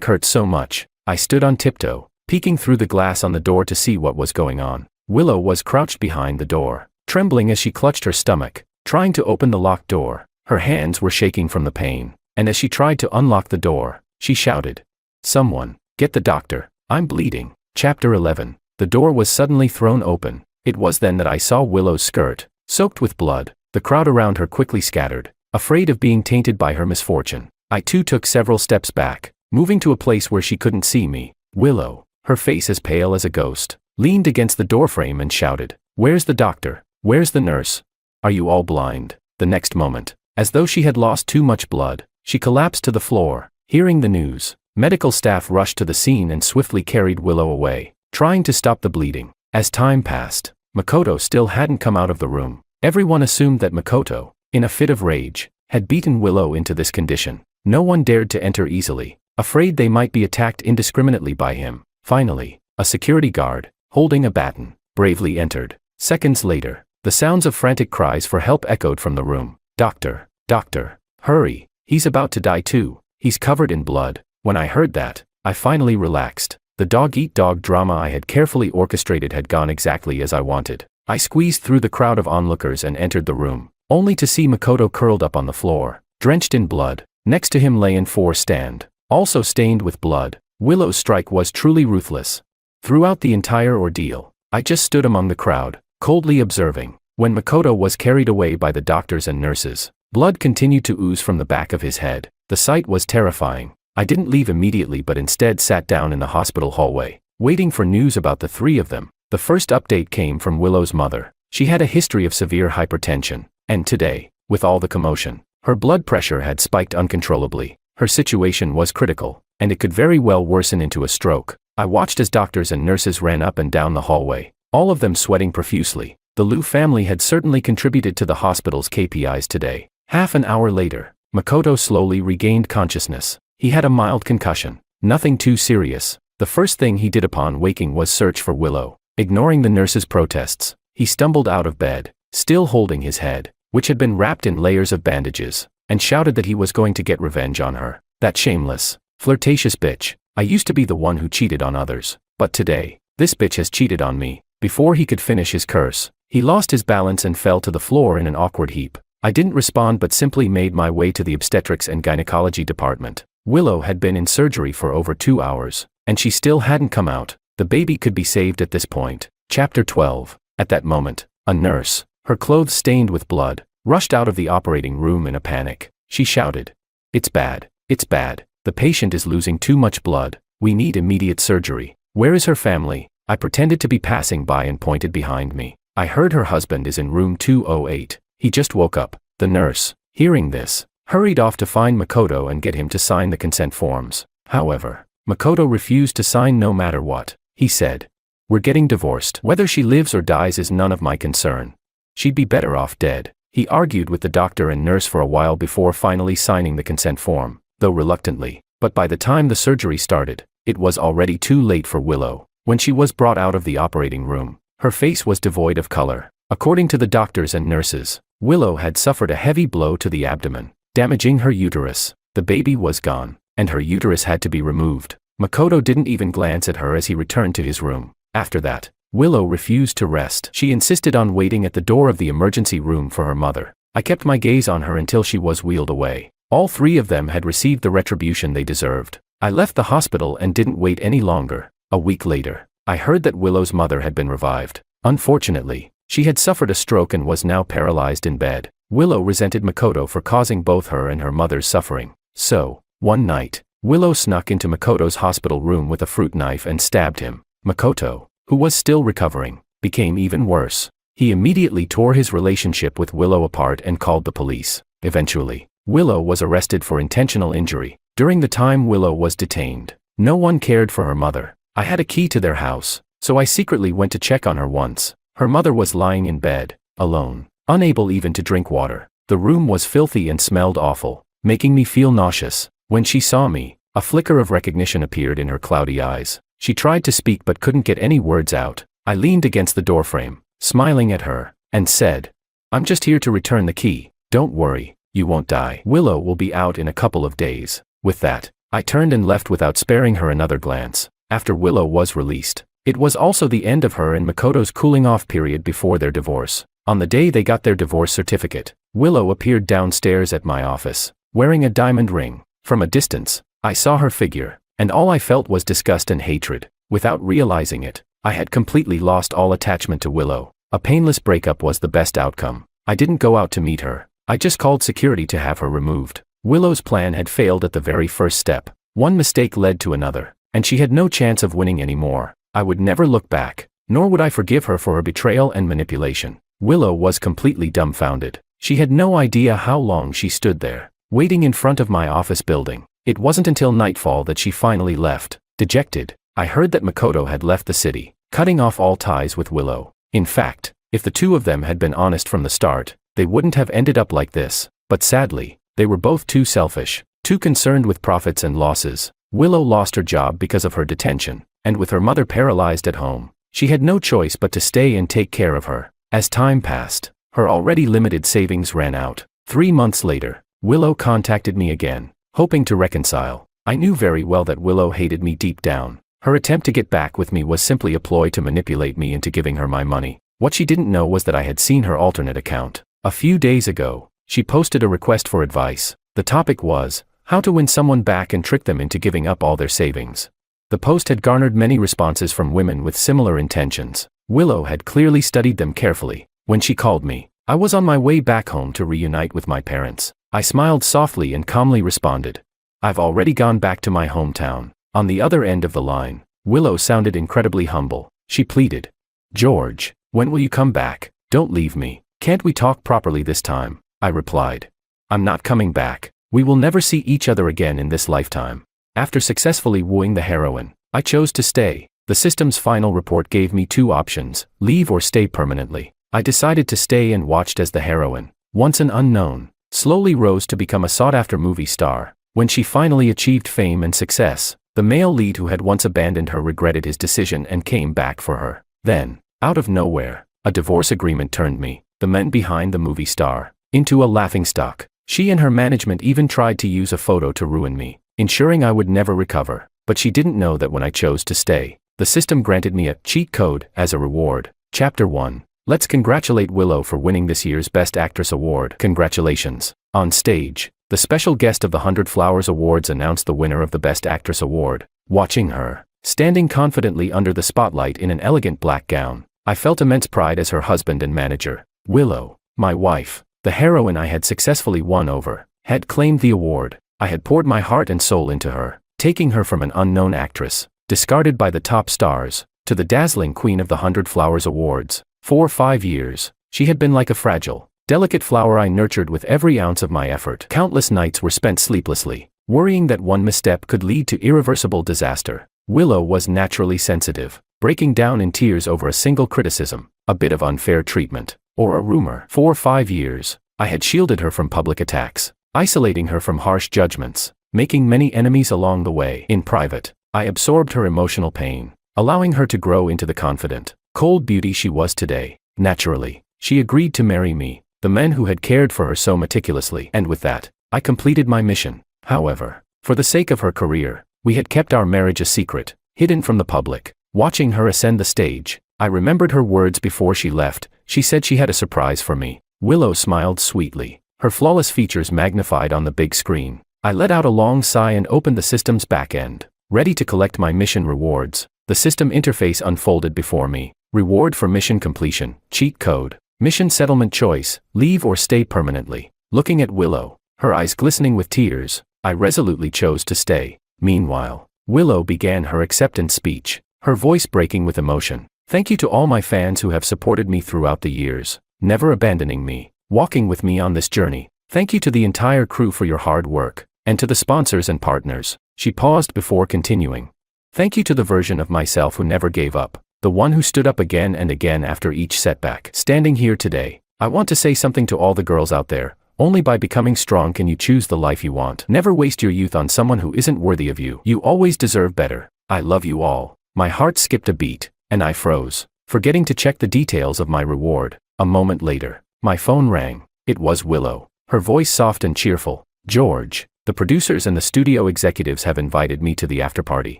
hurt so much. I stood on tiptoe, peeking through the glass on the door to see what was going on. Willow was crouched behind the door, trembling as she clutched her stomach, trying to open the locked door. Her hands were shaking from the pain, and as she tried to unlock the door, she shouted, "Someone, get the doctor, I'm bleeding." Chapter 11. The door was suddenly thrown open. It was then that I saw Willow's skirt, soaked with blood. The crowd around her quickly scattered, afraid of being tainted by her misfortune. I too took several steps back, moving to a place where she couldn't see me. Willow, her face as pale as a ghost, leaned against the doorframe and shouted, "Where's the doctor? Where's the nurse? Are you all blind?" The next moment, as though she had lost too much blood, she collapsed to the floor. Hearing the news, medical staff rushed to the scene and swiftly carried Willow away, trying to stop the bleeding. As time passed, Makoto still hadn't come out of the room. Everyone assumed that Makoto, in a fit of rage, had beaten Willow into this condition. No one dared to enter easily, afraid they might be attacked indiscriminately by him. Finally, a security guard, holding a baton, bravely entered. Seconds later, the sounds of frantic cries for help echoed from the room. "Doctor, doctor, hurry, he's about to die too, he's covered in blood." When I heard that, I finally relaxed. The dog-eat-dog drama I had carefully orchestrated had gone exactly as I wanted. I squeezed through the crowd of onlookers and entered the room, only to see Makoto curled up on the floor, drenched in blood. Next to him lay Stan, also stained with blood. Willow's strike was truly ruthless. Throughout the entire ordeal, I just stood among the crowd, coldly observing. When Makoto was carried away by the doctors and nurses, blood continued to ooze from the back of his head. The sight was terrifying. I didn't leave immediately but instead sat down in the hospital hallway, waiting for news about the 3 of them. The first update came from Willow's mother. She had a history of severe hypertension, and today, with all the commotion, Her blood pressure had spiked uncontrollably. Her situation was critical, and it could very well worsen into a stroke. I watched as doctors and nurses ran up and down the hallway, all of them sweating profusely. The Liu family had certainly contributed to the hospital's KPIs today. Half an hour later, Makoto slowly regained consciousness. He had a mild concussion, nothing too serious. The first thing he did upon waking was search for Willow. Ignoring the nurse's protests, he stumbled out of bed, still holding his head, which had been wrapped in layers of bandages, and shouted that he was going to get revenge on her. That shameless, flirtatious bitch. I used to be the one who cheated on others, but today, this bitch has cheated on me. Before he could finish his curse, he lost his balance and fell to the floor in an awkward heap. I didn't respond but simply made my way to the obstetrics and gynecology department. Willow had been in surgery for over 2 hours, and she still hadn't come out. The baby could be saved at this point. Chapter 12. At that moment, a nurse, her clothes stained with blood, rushed out of the operating room in a panic. She shouted, "It's bad, it's bad. The patient is losing too much blood. We need immediate surgery. Where is her family?" I pretended to be passing by and pointed behind me. "I heard her husband is in room 208. He just woke up." The nurse, hearing this, hurried off to find Makoto and get him to sign the consent forms. However, Makoto refused to sign no matter what. He said, "We're getting divorced. Whether she lives or dies is none of my concern. She'd be better off dead." He argued with the doctor and nurse for a while before finally signing the consent form, though reluctantly. But by the time the surgery started, it was already too late for Willow. When she was brought out of the operating room, her face was devoid of color. According to the doctors and nurses, Willow had suffered a heavy blow to the abdomen, damaging her uterus. The baby was gone, and her uterus had to be removed. Makoto didn't even glance at her as he returned to his room. After that, Willow refused to rest. She insisted on waiting at the door of the emergency room for her mother. I kept my gaze on her until she was wheeled away. All three of them had received the retribution they deserved. I left the hospital and didn't wait any longer. A week later, I heard that Willow's mother had been revived. Unfortunately, she had suffered a stroke and was now paralyzed in bed. Willow resented Makoto for causing both her and her mother's suffering. So, one night, Willow snuck into Makoto's hospital room with a fruit knife and stabbed him. Makoto, who was still recovering, became even worse. He immediately tore his relationship with Willow apart and called the police. Eventually, Willow was arrested for intentional injury. During the time Willow was detained, no one cared for her mother. I had a key to their house, so I secretly went to check on her once. Her mother was lying in bed, alone, unable even to drink water. The room was filthy and smelled awful, making me feel nauseous. When she saw me, a flicker of recognition appeared in her cloudy eyes. She tried to speak but couldn't get any words out. I leaned against the doorframe, smiling at her, and said, "I'm just here to return the key. Don't worry, you won't die. Willow will be out in a couple of days." With that, I turned and left without sparing her another glance. After Willow was released, it was also the end of her and Makoto's cooling-off period before their divorce. On the day they got their divorce certificate, Willow appeared downstairs at my office, wearing a diamond ring. From a distance, I saw her figure, and all I felt was disgust and hatred. Without realizing it, I had completely lost all attachment to Willow. A painless breakup was the best outcome. I didn't go out to meet her. I just called security to have her removed. Willow's plan had failed at the very first step. One mistake led to another, and she had no chance of winning anymore. I would never look back, nor would I forgive her for her betrayal and manipulation. Willow was completely dumbfounded. She had no idea how long she stood there, waiting in front of my office building. It wasn't until nightfall that she finally left. Dejected, I heard that Makoto had left the city, cutting off all ties with Willow. In fact, if the two of them had been honest from the start, they wouldn't have ended up like this. But sadly, they were both too selfish, too concerned with profits and losses. Willow lost her job because of her detention, and with her mother paralyzed at home, she had no choice but to stay and take care of her. As time passed, her already limited savings ran out. 3 months later, Willow contacted me again, hoping to reconcile. I knew very well that Willow hated me deep down. Her attempt to get back with me was simply a ploy to manipulate me into giving her my money. What she didn't know was that I had seen her alternate account. A few days ago, she posted a request for advice. The topic was, how to win someone back and trick them into giving up all their savings. The post had garnered many responses from women with similar intentions. Willow had clearly studied them carefully. When she called me, I was on my way back home to reunite with my parents. I smiled softly and calmly responded, "I've already gone back to my hometown." On the other end of the line, Willow sounded incredibly humble. She pleaded, "George, when will you come back? Don't leave me. Can't we talk properly this time?" I replied, I'm not coming back. We will never see each other again in this lifetime. After successfully wooing the heroine, I chose to stay. The system's final report gave me two options: leave or stay permanently. I decided to stay and watched as the heroine, once an unknown, slowly rose to become a sought-after movie star. When she finally achieved fame and success, the male lead who had once abandoned her regretted his decision and came back for her. Then, out of nowhere, a divorce agreement turned me, the man behind the movie star, into a laughingstock. She and her management even tried to use a photo to ruin me, ensuring I would never recover. But she didn't know that when I chose to stay, the system granted me a cheat code as a reward. Chapter 1. Let's congratulate Willow for winning this year's Best Actress Award. Congratulations. On stage, the special guest of the 100 Flowers Awards announced the winner of the Best Actress Award. Watching her, standing confidently under the spotlight in an elegant black gown, I felt immense pride as her husband and manager. Willow, my wife, the heroine I had successfully won over, had claimed the award. I had poured my heart and soul into her, taking her from an unknown actress, discarded by the top stars, to the dazzling queen of the 100 Flowers Awards. For 5 years, she had been like a fragile, delicate flower I nurtured with every ounce of my effort. Countless nights were spent sleeplessly, worrying that one misstep could lead to irreversible disaster. Willow was naturally sensitive, breaking down in tears over a single criticism, a bit of unfair treatment, or a rumor. For 5 years, I had shielded her from public attacks, isolating her from harsh judgments, making many enemies along the way. In private, I absorbed her emotional pain, allowing her to grow into the confident, cold beauty she was today. Naturally, she agreed to marry me, the man who had cared for her so meticulously, and with that, I completed my mission. However, for the sake of her career, we had kept our marriage a secret, hidden from the public. Watching her ascend the stage, I remembered her words before she left. She said she had a surprise for me. Willow smiled sweetly, her flawless features magnified on the big screen. I let out a long sigh and opened the system's back end, ready to collect my mission rewards. The system interface unfolded before me. Reward for mission completion, cheat code, mission settlement choice, leave or stay permanently. Looking at Willow, her eyes glistening with tears, I resolutely chose to stay. Meanwhile, Willow began her acceptance speech, her voice breaking with emotion. Thank you to all my fans who have supported me throughout the years, never abandoning me, walking with me on this journey. Thank you to the entire crew for your hard work, and to the sponsors and partners. She paused before continuing. Thank you to the version of myself who never gave up, the one who stood up again and again after each setback. Standing here today, I want to say something to all the girls out there. Only by becoming strong can you choose the life you want. Never waste your youth on someone who isn't worthy of you. You always deserve better. I love you all. My heart skipped a beat, and I froze, forgetting to check the details of my reward. A moment later, my phone rang. It was Willow, her voice soft and cheerful. George, the producers and the studio executives have invited me to the after-party.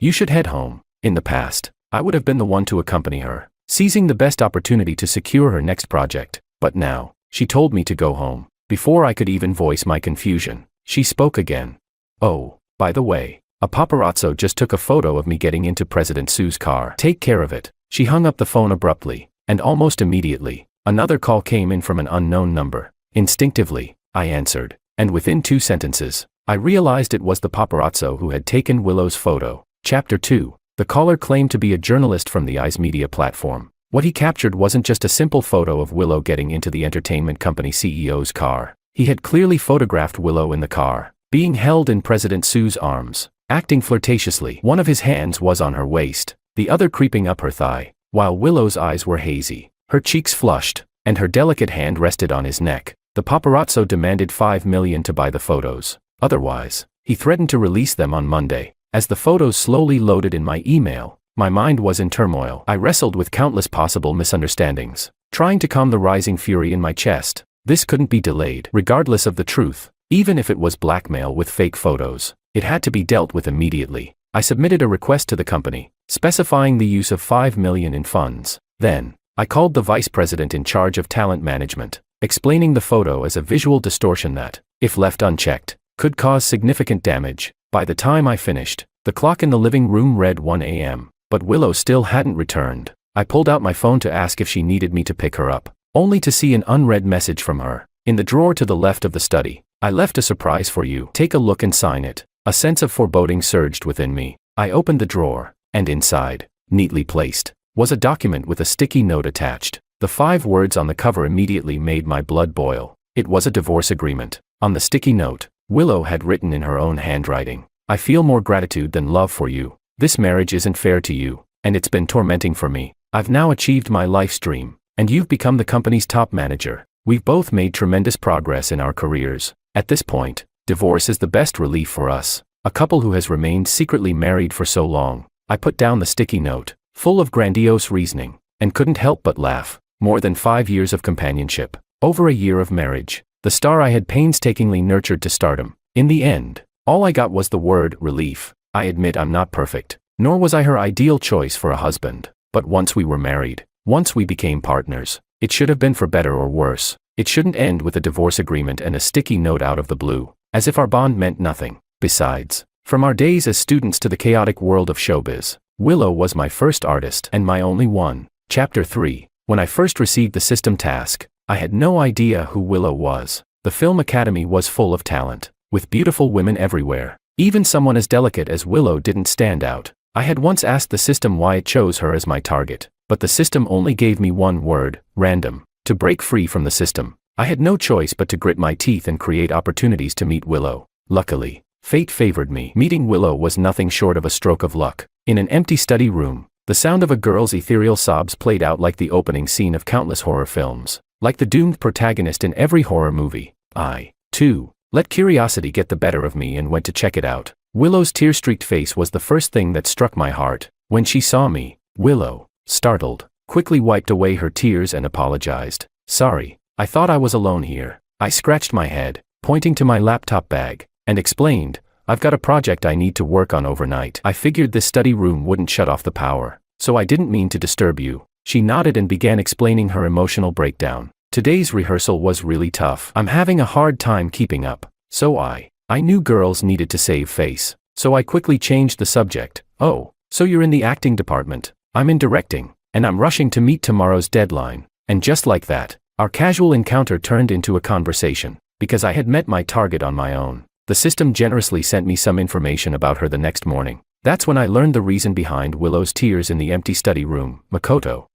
You should head home. In the past, I would have been the one to accompany her, seizing the best opportunity to secure her next project. But now, she told me to go home. Before I could even voice my confusion, she spoke again. Oh, by the way, a paparazzo just took a photo of me getting into President Sue's car. Take care of it. She hung up the phone abruptly, and almost immediately, another call came in from an unknown number. Instinctively, I answered, and within 2 sentences, I realized it was the paparazzo who had taken Willow's photo. Chapter 2. The caller claimed to be a journalist from the Eyes Media platform. What he captured wasn't just a simple photo of Willow getting into the entertainment company CEO's car. He had clearly photographed Willow in the car, being held in President Sue's arms, acting flirtatiously. One of his hands was on her waist, the other creeping up her thigh, while Willow's eyes were hazy, her cheeks flushed, and her delicate hand rested on his neck. The paparazzo demanded $5 million to buy the photos. Otherwise, he threatened to release them on Monday. As the photos slowly loaded in my email, my mind was in turmoil. I wrestled with countless possible misunderstandings, trying to calm the rising fury in my chest. This couldn't be delayed, regardless of the truth. Even if it was blackmail with fake photos, it had to be dealt with immediately. I submitted a request to the company, specifying the use of $5 million in funds. Then, I called the vice president in charge of talent management, explaining the photo as a visual distortion that, if left unchecked, could cause significant damage. By the time I finished, the clock in the living room read 1 a.m., but Willow still hadn't returned. I pulled out my phone to ask if she needed me to pick her up, only to see an unread message from her. In the drawer to the left of the study, I left a surprise for you. Take a look and sign it. A sense of foreboding surged within me. I opened the drawer, and inside, neatly placed, was a document with a sticky note attached. The 5 words on the cover immediately made my blood boil. It was a divorce agreement. On the sticky note, Willow had written in her own handwriting, "I feel more gratitude than love for you. This marriage isn't fair to you, and it's been tormenting for me. I've now achieved my life's dream, and you've become the company's top manager. We've both made tremendous progress in our careers. At this point, divorce is the best relief for us, a couple who has remained secretly married for so long." I put down the sticky note, full of grandiose reasoning, and couldn't help but laugh. More than 5 years of companionship, over a year of marriage, the star I had painstakingly nurtured to stardom. In the end, all I got was the word relief. I admit I'm not perfect, nor was I her ideal choice for a husband. But once we were married, once we became partners, it should have been for better or worse. It shouldn't end with a divorce agreement and a sticky note out of the blue, as if our bond meant nothing. Besides, from our days as students to the chaotic world of showbiz, Willow was my first artist and my only one. Chapter 3. When I first received the system task, I had no idea who Willow was. The Film Academy was full of talent, with beautiful women everywhere. Even someone as delicate as Willow didn't stand out. I had once asked the system why it chose her as my target, but the system only gave me one word: random. To break free from the system, I had no choice but to grit my teeth and create opportunities to meet Willow. Luckily, fate favored me. Meeting Willow was nothing short of a stroke of luck. In an empty study room, the sound of a girl's ethereal sobs played out like the opening scene of countless horror films. Like the doomed protagonist in every horror movie, I, too, let curiosity get the better of me and went to check it out. Willow's tear-streaked face was the first thing that struck my heart. When she saw me, Willow, startled, quickly wiped away her tears and apologized. "Sorry, I thought I was alone here." I scratched my head, pointing to my laptop bag, and explained, "I've got a project I need to work on overnight. I figured this study room wouldn't shut off the power, so I didn't mean to disturb you." She nodded and began explaining her emotional breakdown. "Today's rehearsal was really tough. I'm having a hard time keeping up." So I knew girls needed to save face, so I quickly changed the subject. "Oh, so you're in the acting department?" "I'm in directing, and I'm rushing to meet tomorrow's deadline." And just like that, our casual encounter turned into a conversation. Because I had met my target on my own, the system generously sent me some information about her the next morning. That's when I learned the reason behind Willow's tears in the empty study room. Makoto,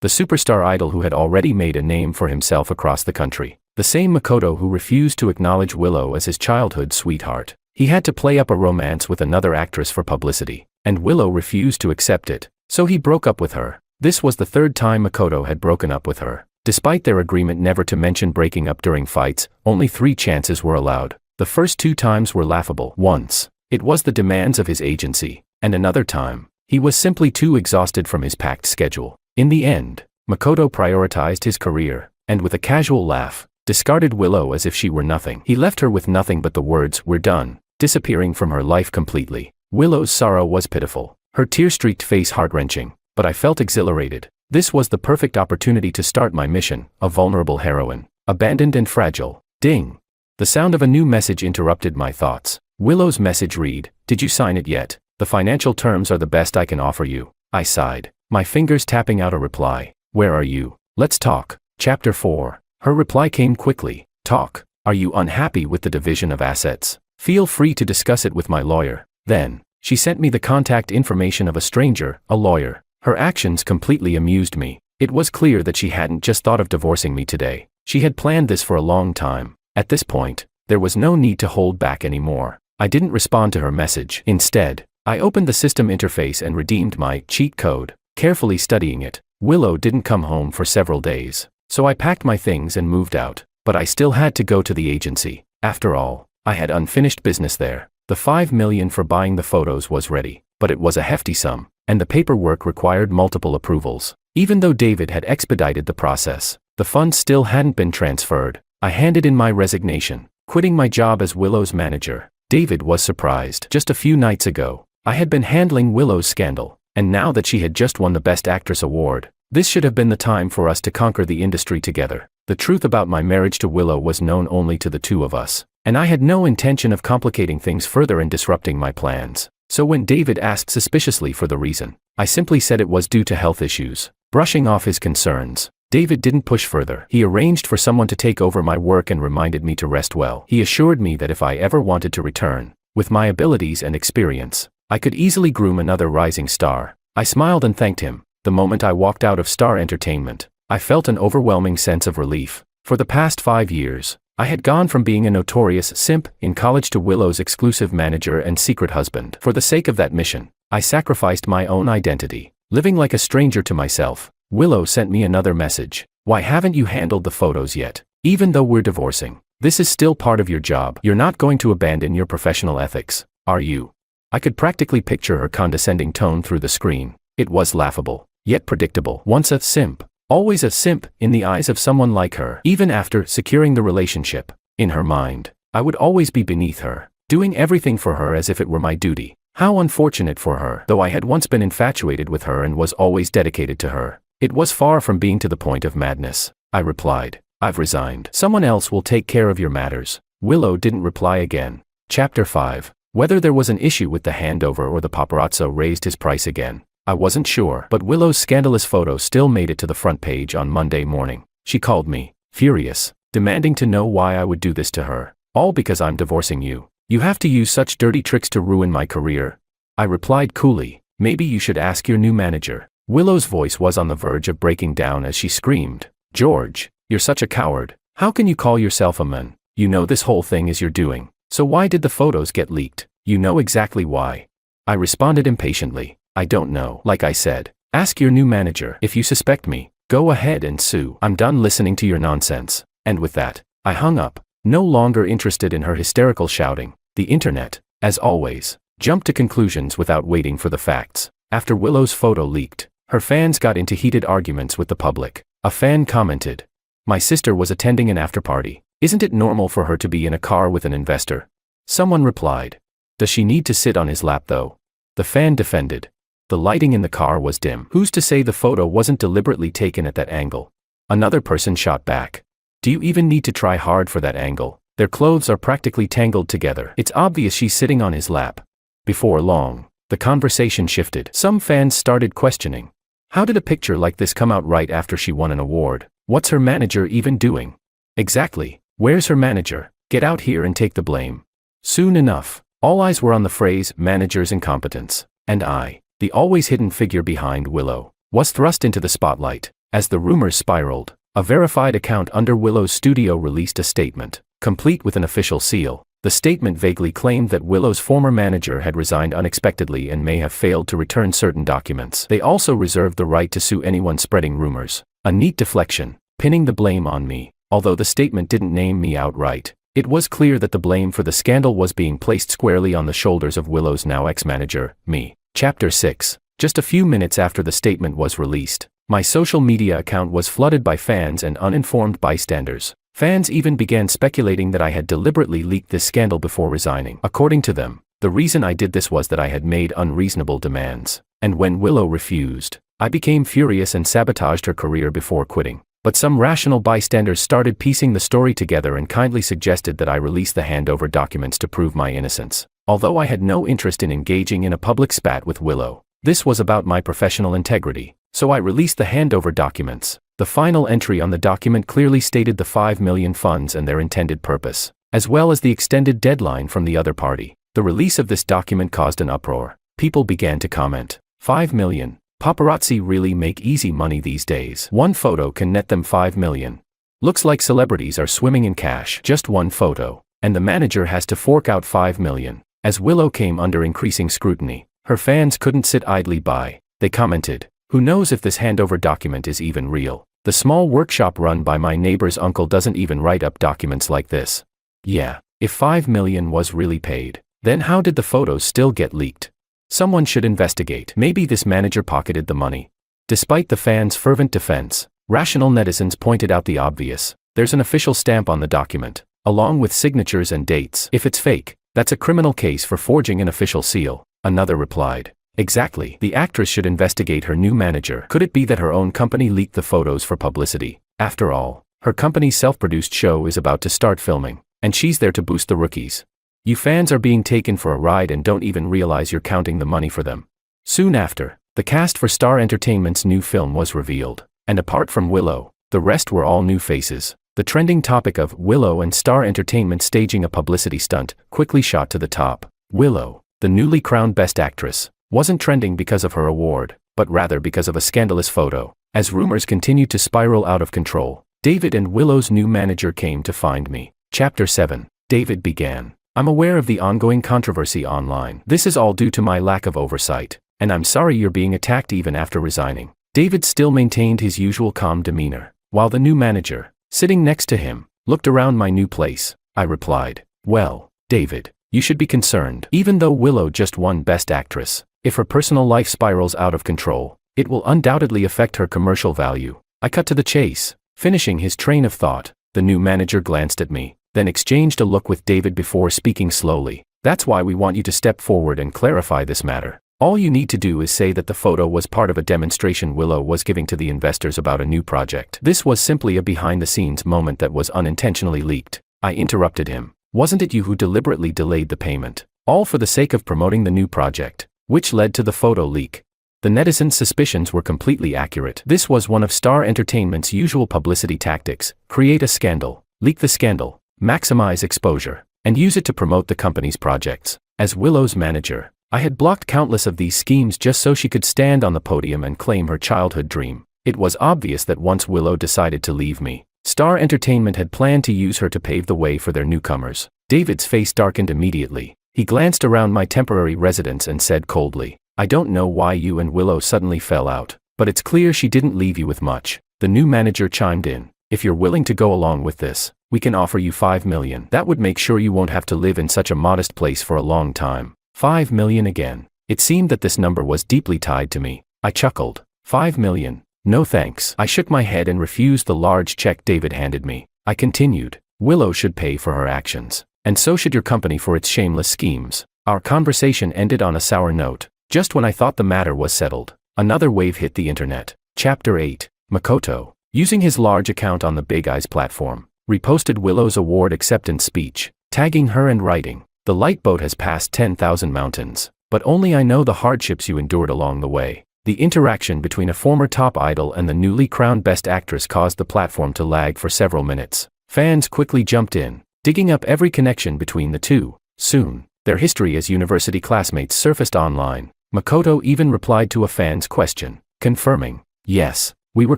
the superstar idol who had already made a name for himself across the country. The same Makoto who refused to acknowledge Willow as his childhood sweetheart. He had to play up a romance with another actress for publicity, and Willow refused to accept it, so he broke up with her. This was the third time Makoto had broken up with her. Despite their agreement never to mention breaking up during fights, only 3 chances were allowed. The first 2 times were laughable. Once, it was the demands of his agency, and another time, he was simply too exhausted from his packed schedule. In the end, Makoto prioritized his career, and with a casual laugh, discarded Willow as if she were nothing. He left her with nothing but the words, "We're done," disappearing from her life completely. Willow's sorrow was pitiful, her tear-streaked face heart-wrenching, but I felt exhilarated. This was the perfect opportunity to start my mission, a vulnerable heroine, abandoned and fragile. Ding! The sound of a new message interrupted my thoughts. Willow's message read, "Did you sign it yet? The financial terms are the best I can offer you." I sighed, my fingers tapping out a reply. "Where are you? Let's talk." Chapter 4. Her reply came quickly. "Talk. Are you unhappy with the division of assets? Feel free to discuss it with my lawyer." Then, she sent me the contact information of a stranger, a lawyer. Her actions completely amused me. It was clear that she hadn't just thought of divorcing me today. She had planned this for a long time. At this point, there was no need to hold back anymore. I didn't respond to her message. Instead, I opened the system interface and redeemed my cheat code, carefully studying it. Willow didn't come home for several days, so I packed my things and moved out. But I still had to go to the agency. After all, I had unfinished business there. The $5 million for buying the photos was ready, but it was a hefty sum, and the paperwork required multiple approvals. Even though David had expedited the process, the funds still hadn't been transferred. I handed in my resignation, quitting my job as Willow's manager. David was surprised. Just a few nights ago, I had been handling Willow's scandal, and now that she had just won the Best Actress award, this should have been the time for us to conquer the industry together. The truth about my marriage to Willow was known only to the 2 of us, and I had no intention of complicating things further and disrupting my plans. So when David asked suspiciously for the reason, I simply said it was due to health issues. Brushing off his concerns, David didn't push further. He arranged for someone to take over my work and reminded me to rest well. He assured me that if I ever wanted to return, with my abilities and experience, I could easily groom another rising star. I smiled and thanked him. The moment I walked out of Star Entertainment, I felt an overwhelming sense of relief. For the past 5 years, I had gone from being a notorious simp in college to Willow's exclusive manager and secret husband. For the sake of that mission, I sacrificed my own identity. Living like a stranger to myself, Willow sent me another message. Why haven't you handled the photos yet? Even though we're divorcing, this is still part of your job. You're not going to abandon your professional ethics, are you? I could practically picture her condescending tone through the screen. It was laughable, yet predictable. Once a simp, always a simp in the eyes of someone like her. Even after securing the relationship, in her mind, I would always be beneath her, doing everything for her as if it were my duty. How unfortunate for her. Though I had once been infatuated with her and was always dedicated to her, it was far from being to the point of madness. I replied, I've resigned. Someone else will take care of your matters. Willow didn't reply again. Chapter 5. Whether there was an issue with the handover or the paparazzo raised his price again, I wasn't sure, but Willow's scandalous photo still made it to the front page on Monday morning. She called me, furious, demanding to know why I would do this to her. All because I'm divorcing you. You have to use such dirty tricks to ruin my career. I replied coolly, maybe you should ask your new manager. Willow's voice was on the verge of breaking down as she screamed, George, you're such a coward. How can you call yourself a man? You know this whole thing is your doing. So why did the photos get leaked? You know exactly why. I responded impatiently, I don't know. Like I said, ask your new manager. If you suspect me, go ahead and sue. I'm done listening to your nonsense. And with that, I hung up, no longer interested in her hysterical shouting. The internet, as always, jumped to conclusions without waiting for the facts. After Willow's photo leaked, her fans got into heated arguments with the public. A fan commented, my sister was attending an after-party. Isn't it normal for her to be in a car with an investor? Someone replied, does she need to sit on his lap though? The fan defended, the lighting in the car was dim. Who's to say the photo wasn't deliberately taken at that angle? Another person shot back, do you even need to try hard for that angle? Their clothes are practically tangled together. It's obvious she's sitting on his lap. Before long, the conversation shifted. Some fans started questioning, how did a picture like this come out right after she won an award? What's her manager even doing? Exactly, where's her manager? Get out here and take the blame. Soon enough, all eyes were on the phrase manager's incompetence, and I, the always hidden figure behind Willow, was thrust into the spotlight. As the rumors spiraled, a verified account under Willow's studio released a statement, complete with an official seal. The statement vaguely claimed that Willow's former manager had resigned unexpectedly and may have failed to return certain documents. They also reserved the right to sue anyone spreading rumors. A neat deflection, pinning the blame on me. Although the statement didn't name me outright, it was clear that the blame for the scandal was being placed squarely on the shoulders of Willow's now ex-manager, me. Chapter 6. Just a few minutes after the statement was released, my social media account was flooded by fans and uninformed bystanders. Fans even began speculating that I had deliberately leaked this scandal before resigning. According to them, the reason I did this was that I had made unreasonable demands. And when Willow refused, I became furious and sabotaged her career before quitting. But some rational bystanders started piecing the story together and kindly suggested that I release the handover documents to prove my innocence. Although I had no interest in engaging in a public spat with Willow, this was about my professional integrity, so I released the handover documents. The final entry on the document clearly stated the $5 million funds and their intended purpose, as well as the extended deadline from the other party. The release of this document caused an uproar. People began to comment, $5 million. Paparazzi really make easy money these days. One photo can net them $5 million. Looks like celebrities are swimming in cash. Just one photo, and the manager has to fork out $5 million. As Willow came under increasing scrutiny, her fans couldn't sit idly by. They commented, who knows if this handover document is even real? The small workshop run by my neighbor's uncle doesn't even write up documents like this. Yeah, if $5 million was really paid, then how did the photos still get leaked? Someone should investigate. Maybe this manager pocketed the money. Despite the fans' fervent defense, rational netizens pointed out the obvious. There's an official stamp on the document, along with signatures and dates. If it's fake, that's a criminal case for forging an official seal. Another replied, exactly. The actress should investigate her new manager. Could it be that her own company leaked the photos for publicity? After all, her company's self-produced show is about to start filming, and she's there to boost the rookies. You fans are being taken for a ride and don't even realize you're counting the money for them. Soon after, the cast for Star Entertainment's new film was revealed, and apart from Willow, the rest were all new faces. The trending topic of Willow and Star Entertainment staging a publicity stunt quickly shot to the top. Willow, the newly crowned Best Actress, wasn't trending because of her award, but rather because of a scandalous photo. As rumors continued to spiral out of control, David and Willow's new manager came to find me. Chapter 7. David began. I'm aware of the ongoing controversy online. This is all due to my lack of oversight, and I'm sorry you're being attacked even after resigning. David still maintained his usual calm demeanor, while the new manager, sitting next to him, looked around my new place. I replied, well, David, you should be concerned. Even though Willow just won Best Actress, if her personal life spirals out of control, it will undoubtedly affect her commercial value. I cut to the chase. Finishing his train of thought, the new manager glanced at me, then exchanged a look with David before speaking slowly. That's why we want you to step forward and clarify this matter. All you need to do is say that the photo was part of a demonstration Willow was giving to the investors about a new project. This was simply a behind-the-scenes moment that was unintentionally leaked. I interrupted him. Wasn't it you who deliberately delayed the payment? All for the sake of promoting the new project, which led to the photo leak. The netizens' suspicions were completely accurate. This was one of Star Entertainment's usual publicity tactics: create a scandal, leak the scandal, maximize exposure, and use it to promote the company's projects. As Willow's manager, I had blocked countless of these schemes just so she could stand on the podium and claim her childhood dream. It was obvious that once Willow decided to leave me, Star Entertainment had planned to use her to pave the way for their newcomers. David's face darkened immediately. He glanced around my temporary residence and said coldly, I don't know why you and Willow suddenly fell out, but it's clear she didn't leave you with much. The new manager chimed in. If you're willing to go along with this, we can offer you $5 million. That would make sure you won't have to live in such a modest place for a long time. $5 million again. It seemed that this number was deeply tied to me. I chuckled. $5 million. No thanks. I shook my head and refused the large check David handed me. I continued. Willow should pay for her actions, and so should your company for its shameless schemes. Our conversation ended on a sour note. Just when I thought the matter was settled, another wave hit the internet. Chapter 8. Makoto, using his large account on the Big Eyes platform, reposted Willow's award acceptance speech, tagging her and writing, the light boat has passed 10,000 mountains, but only I know the hardships you endured along the way. The interaction between a former top idol and the newly crowned Best Actress caused the platform to lag for several minutes. Fans quickly jumped in, digging up every connection between the two. Soon, their history as university classmates surfaced online. Makoto even replied to a fan's question, confirming, yes, we were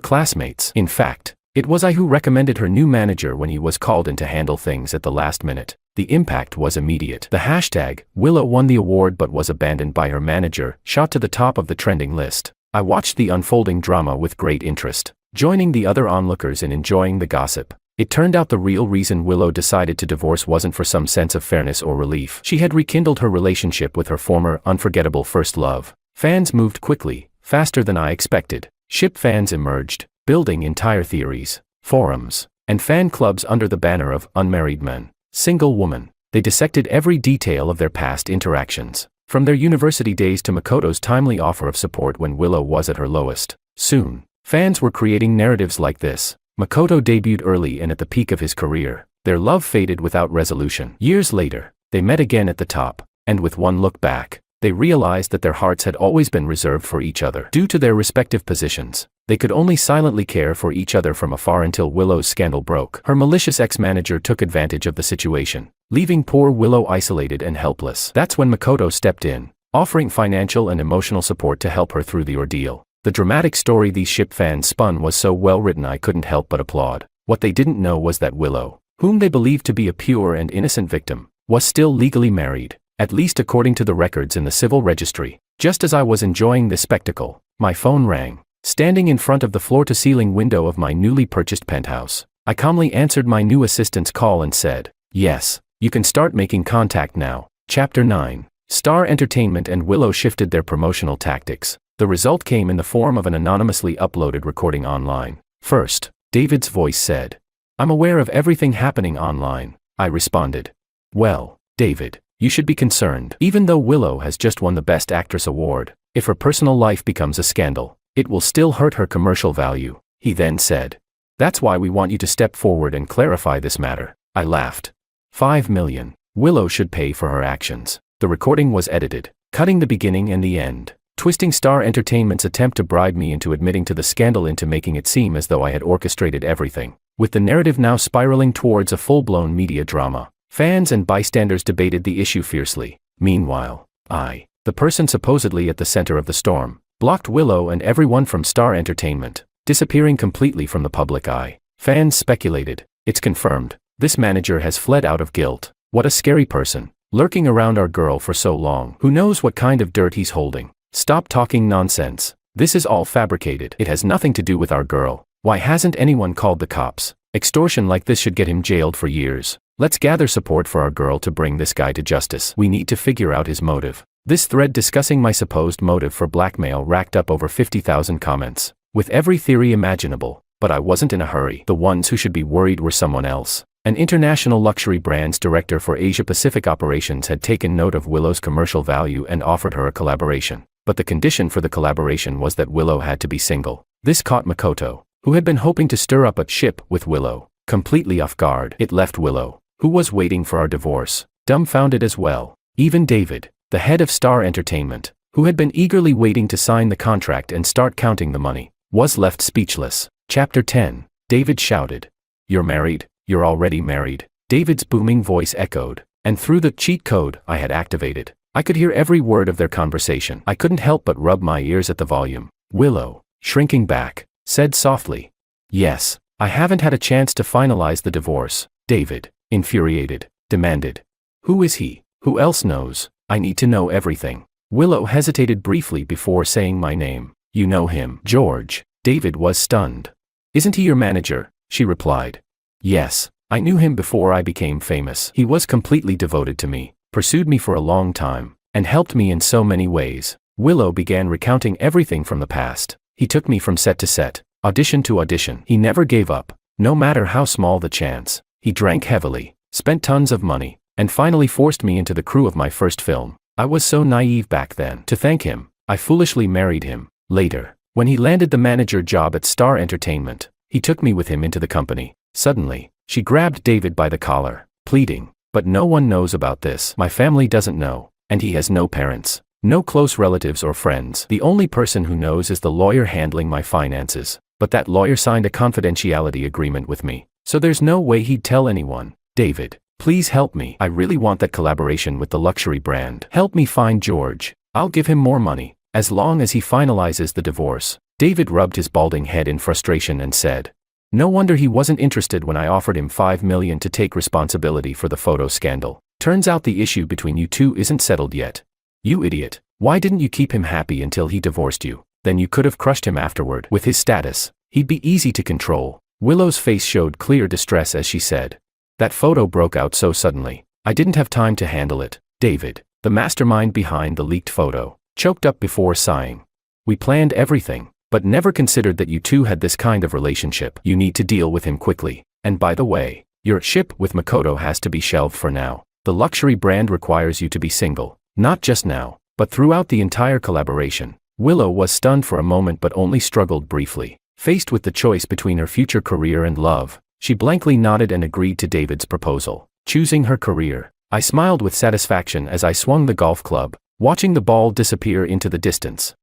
classmates. In fact, it was I who recommended her new manager when he was called in to handle things at the last minute. The impact was immediate. The hashtag, Willow won the award but was abandoned by her manager, shot to the top of the trending list. I watched the unfolding drama with great interest, joining the other onlookers in enjoying the gossip. It turned out the real reason Willow decided to divorce wasn't for some sense of fairness or relief. She had rekindled her relationship with her former, unforgettable first love. Fans moved quickly, faster than I expected. Ship fans emerged, building entire theories, forums, and fan clubs under the banner of unmarried men, single woman. They dissected every detail of their past interactions, from their university days to Makoto's timely offer of support when Willow was at her lowest. Soon, fans were creating narratives like this. Makoto debuted early and at the peak of his career. Their love faded without resolution. Years later, they met again at the top, and with one look back, they realized that their hearts had always been reserved for each other. Due to their respective positions, they could only silently care for each other from afar until Willow's scandal broke. Her malicious ex-manager took advantage of the situation, leaving poor Willow isolated and helpless. That's when Makoto stepped in, offering financial and emotional support to help her through the ordeal. The dramatic story these ship fans spun was so well written I couldn't help but applaud. What they didn't know was that Willow, whom they believed to be a pure and innocent victim, was still legally married, at least according to the records in the civil registry. Just as I was enjoying this spectacle, my phone rang. Standing in front of the floor-to-ceiling window of my newly purchased penthouse, I calmly answered my new assistant's call and said, yes, you can start making contact now. Chapter 9. Star Entertainment and Willow shifted their promotional tactics. The result came in the form of an anonymously uploaded recording online. First, David's voice said, I'm aware of everything happening online. I responded, well, David, you should be concerned. Even though Willow has just won the Best Actress award, if her personal life becomes a scandal, it will still hurt her commercial value. He then said, that's why we want you to step forward and clarify this matter. I laughed. $5 million. Willow should pay for her actions. The recording was edited, cutting the beginning and the end, twisting Star Entertainment's attempt to bribe me into admitting to the scandal into making it seem as though I had orchestrated everything. With the narrative now spiraling towards a full-blown media drama, fans and bystanders debated the issue fiercely. Meanwhile, I, the person supposedly at the center of the storm, blocked Willow and everyone from Star Entertainment, disappearing completely from the public eye. Fans speculated. It's confirmed. This manager has fled out of guilt. What a scary person. Lurking around our girl for so long. Who knows what kind of dirt he's holding? Stop talking nonsense. This is all fabricated. It has nothing to do with our girl. Why hasn't anyone called the cops? Extortion like this should get him jailed for years. Let's gather support for our girl to bring this guy to justice. We need to figure out his motive. This thread discussing my supposed motive for blackmail racked up over 50,000 comments, with every theory imaginable. But I wasn't in a hurry. The ones who should be worried were someone else. An international luxury brand's director for Asia-Pacific operations had taken note of Willow's commercial value and offered her a collaboration. But the condition for the collaboration was that Willow had to be single. This caught Makoto, who had been hoping to stir up a ship with Willow, completely off guard. It left Willow, who was waiting for our divorce, dumbfounded as well. Even David, the head of Star Entertainment, who had been eagerly waiting to sign the contract and start counting the money, was left speechless. Chapter 10. David shouted. "You're married? You're already married." David's booming voice echoed, and through the cheat code I had activated, I could hear every word of their conversation. I couldn't help but rub my ears at the volume. Willow, shrinking back, said softly, "Yes, I haven't had a chance to finalize the divorce." David, infuriated, demanded, "Who is he? Who else knows? I need to know everything." Willow hesitated briefly before saying my name. "You know him, George." David was stunned. "Isn't he your manager?" she replied. "Yes, I knew him before I became famous. He was completely devoted to me, pursued me for a long time, and helped me in so many ways." Willow began recounting everything from the past. "He took me from set to set, audition to audition. He never gave up, no matter how small the chance. He drank heavily, spent tons of money, and finally forced me into the crew of my first film. I was so naive back then. To thank him, I foolishly married him. Later, when he landed the manager job at Star Entertainment, he took me with him into the company." Suddenly, she grabbed David by the collar, pleading, "But no one knows about this. My family doesn't know, and he has no parents, no close relatives or friends. The only person who knows is the lawyer handling my finances. But that lawyer signed a confidentiality agreement with me, so there's no way he'd tell anyone. David, please help me. I really want that collaboration with the luxury brand. Help me find George. I'll give him more money, as long as he finalizes the divorce." David rubbed his balding head in frustration and said, "No wonder he wasn't interested when I offered him $5 million to take responsibility for the photo scandal. Turns out the issue between you two isn't settled yet. You idiot. Why didn't you keep him happy until he divorced you? Then you could have crushed him afterward. With his status, he'd be easy to control." Willow's face showed clear distress as she said, "That photo broke out so suddenly, I didn't have time to handle it." David, the mastermind behind the leaked photo, choked up before sighing. "We planned everything, but never considered that you two had this kind of relationship. You need to deal with him quickly. And by the way, your ship with Makoto has to be shelved for now. The luxury brand requires you to be single, not just now, but throughout the entire collaboration." Willow was stunned for a moment but only struggled briefly. Faced with the choice between her future career and love, she blankly nodded and agreed to David's proposal. Choosing her career, I smiled with satisfaction as I swung the golf club, watching the ball disappear into the distance.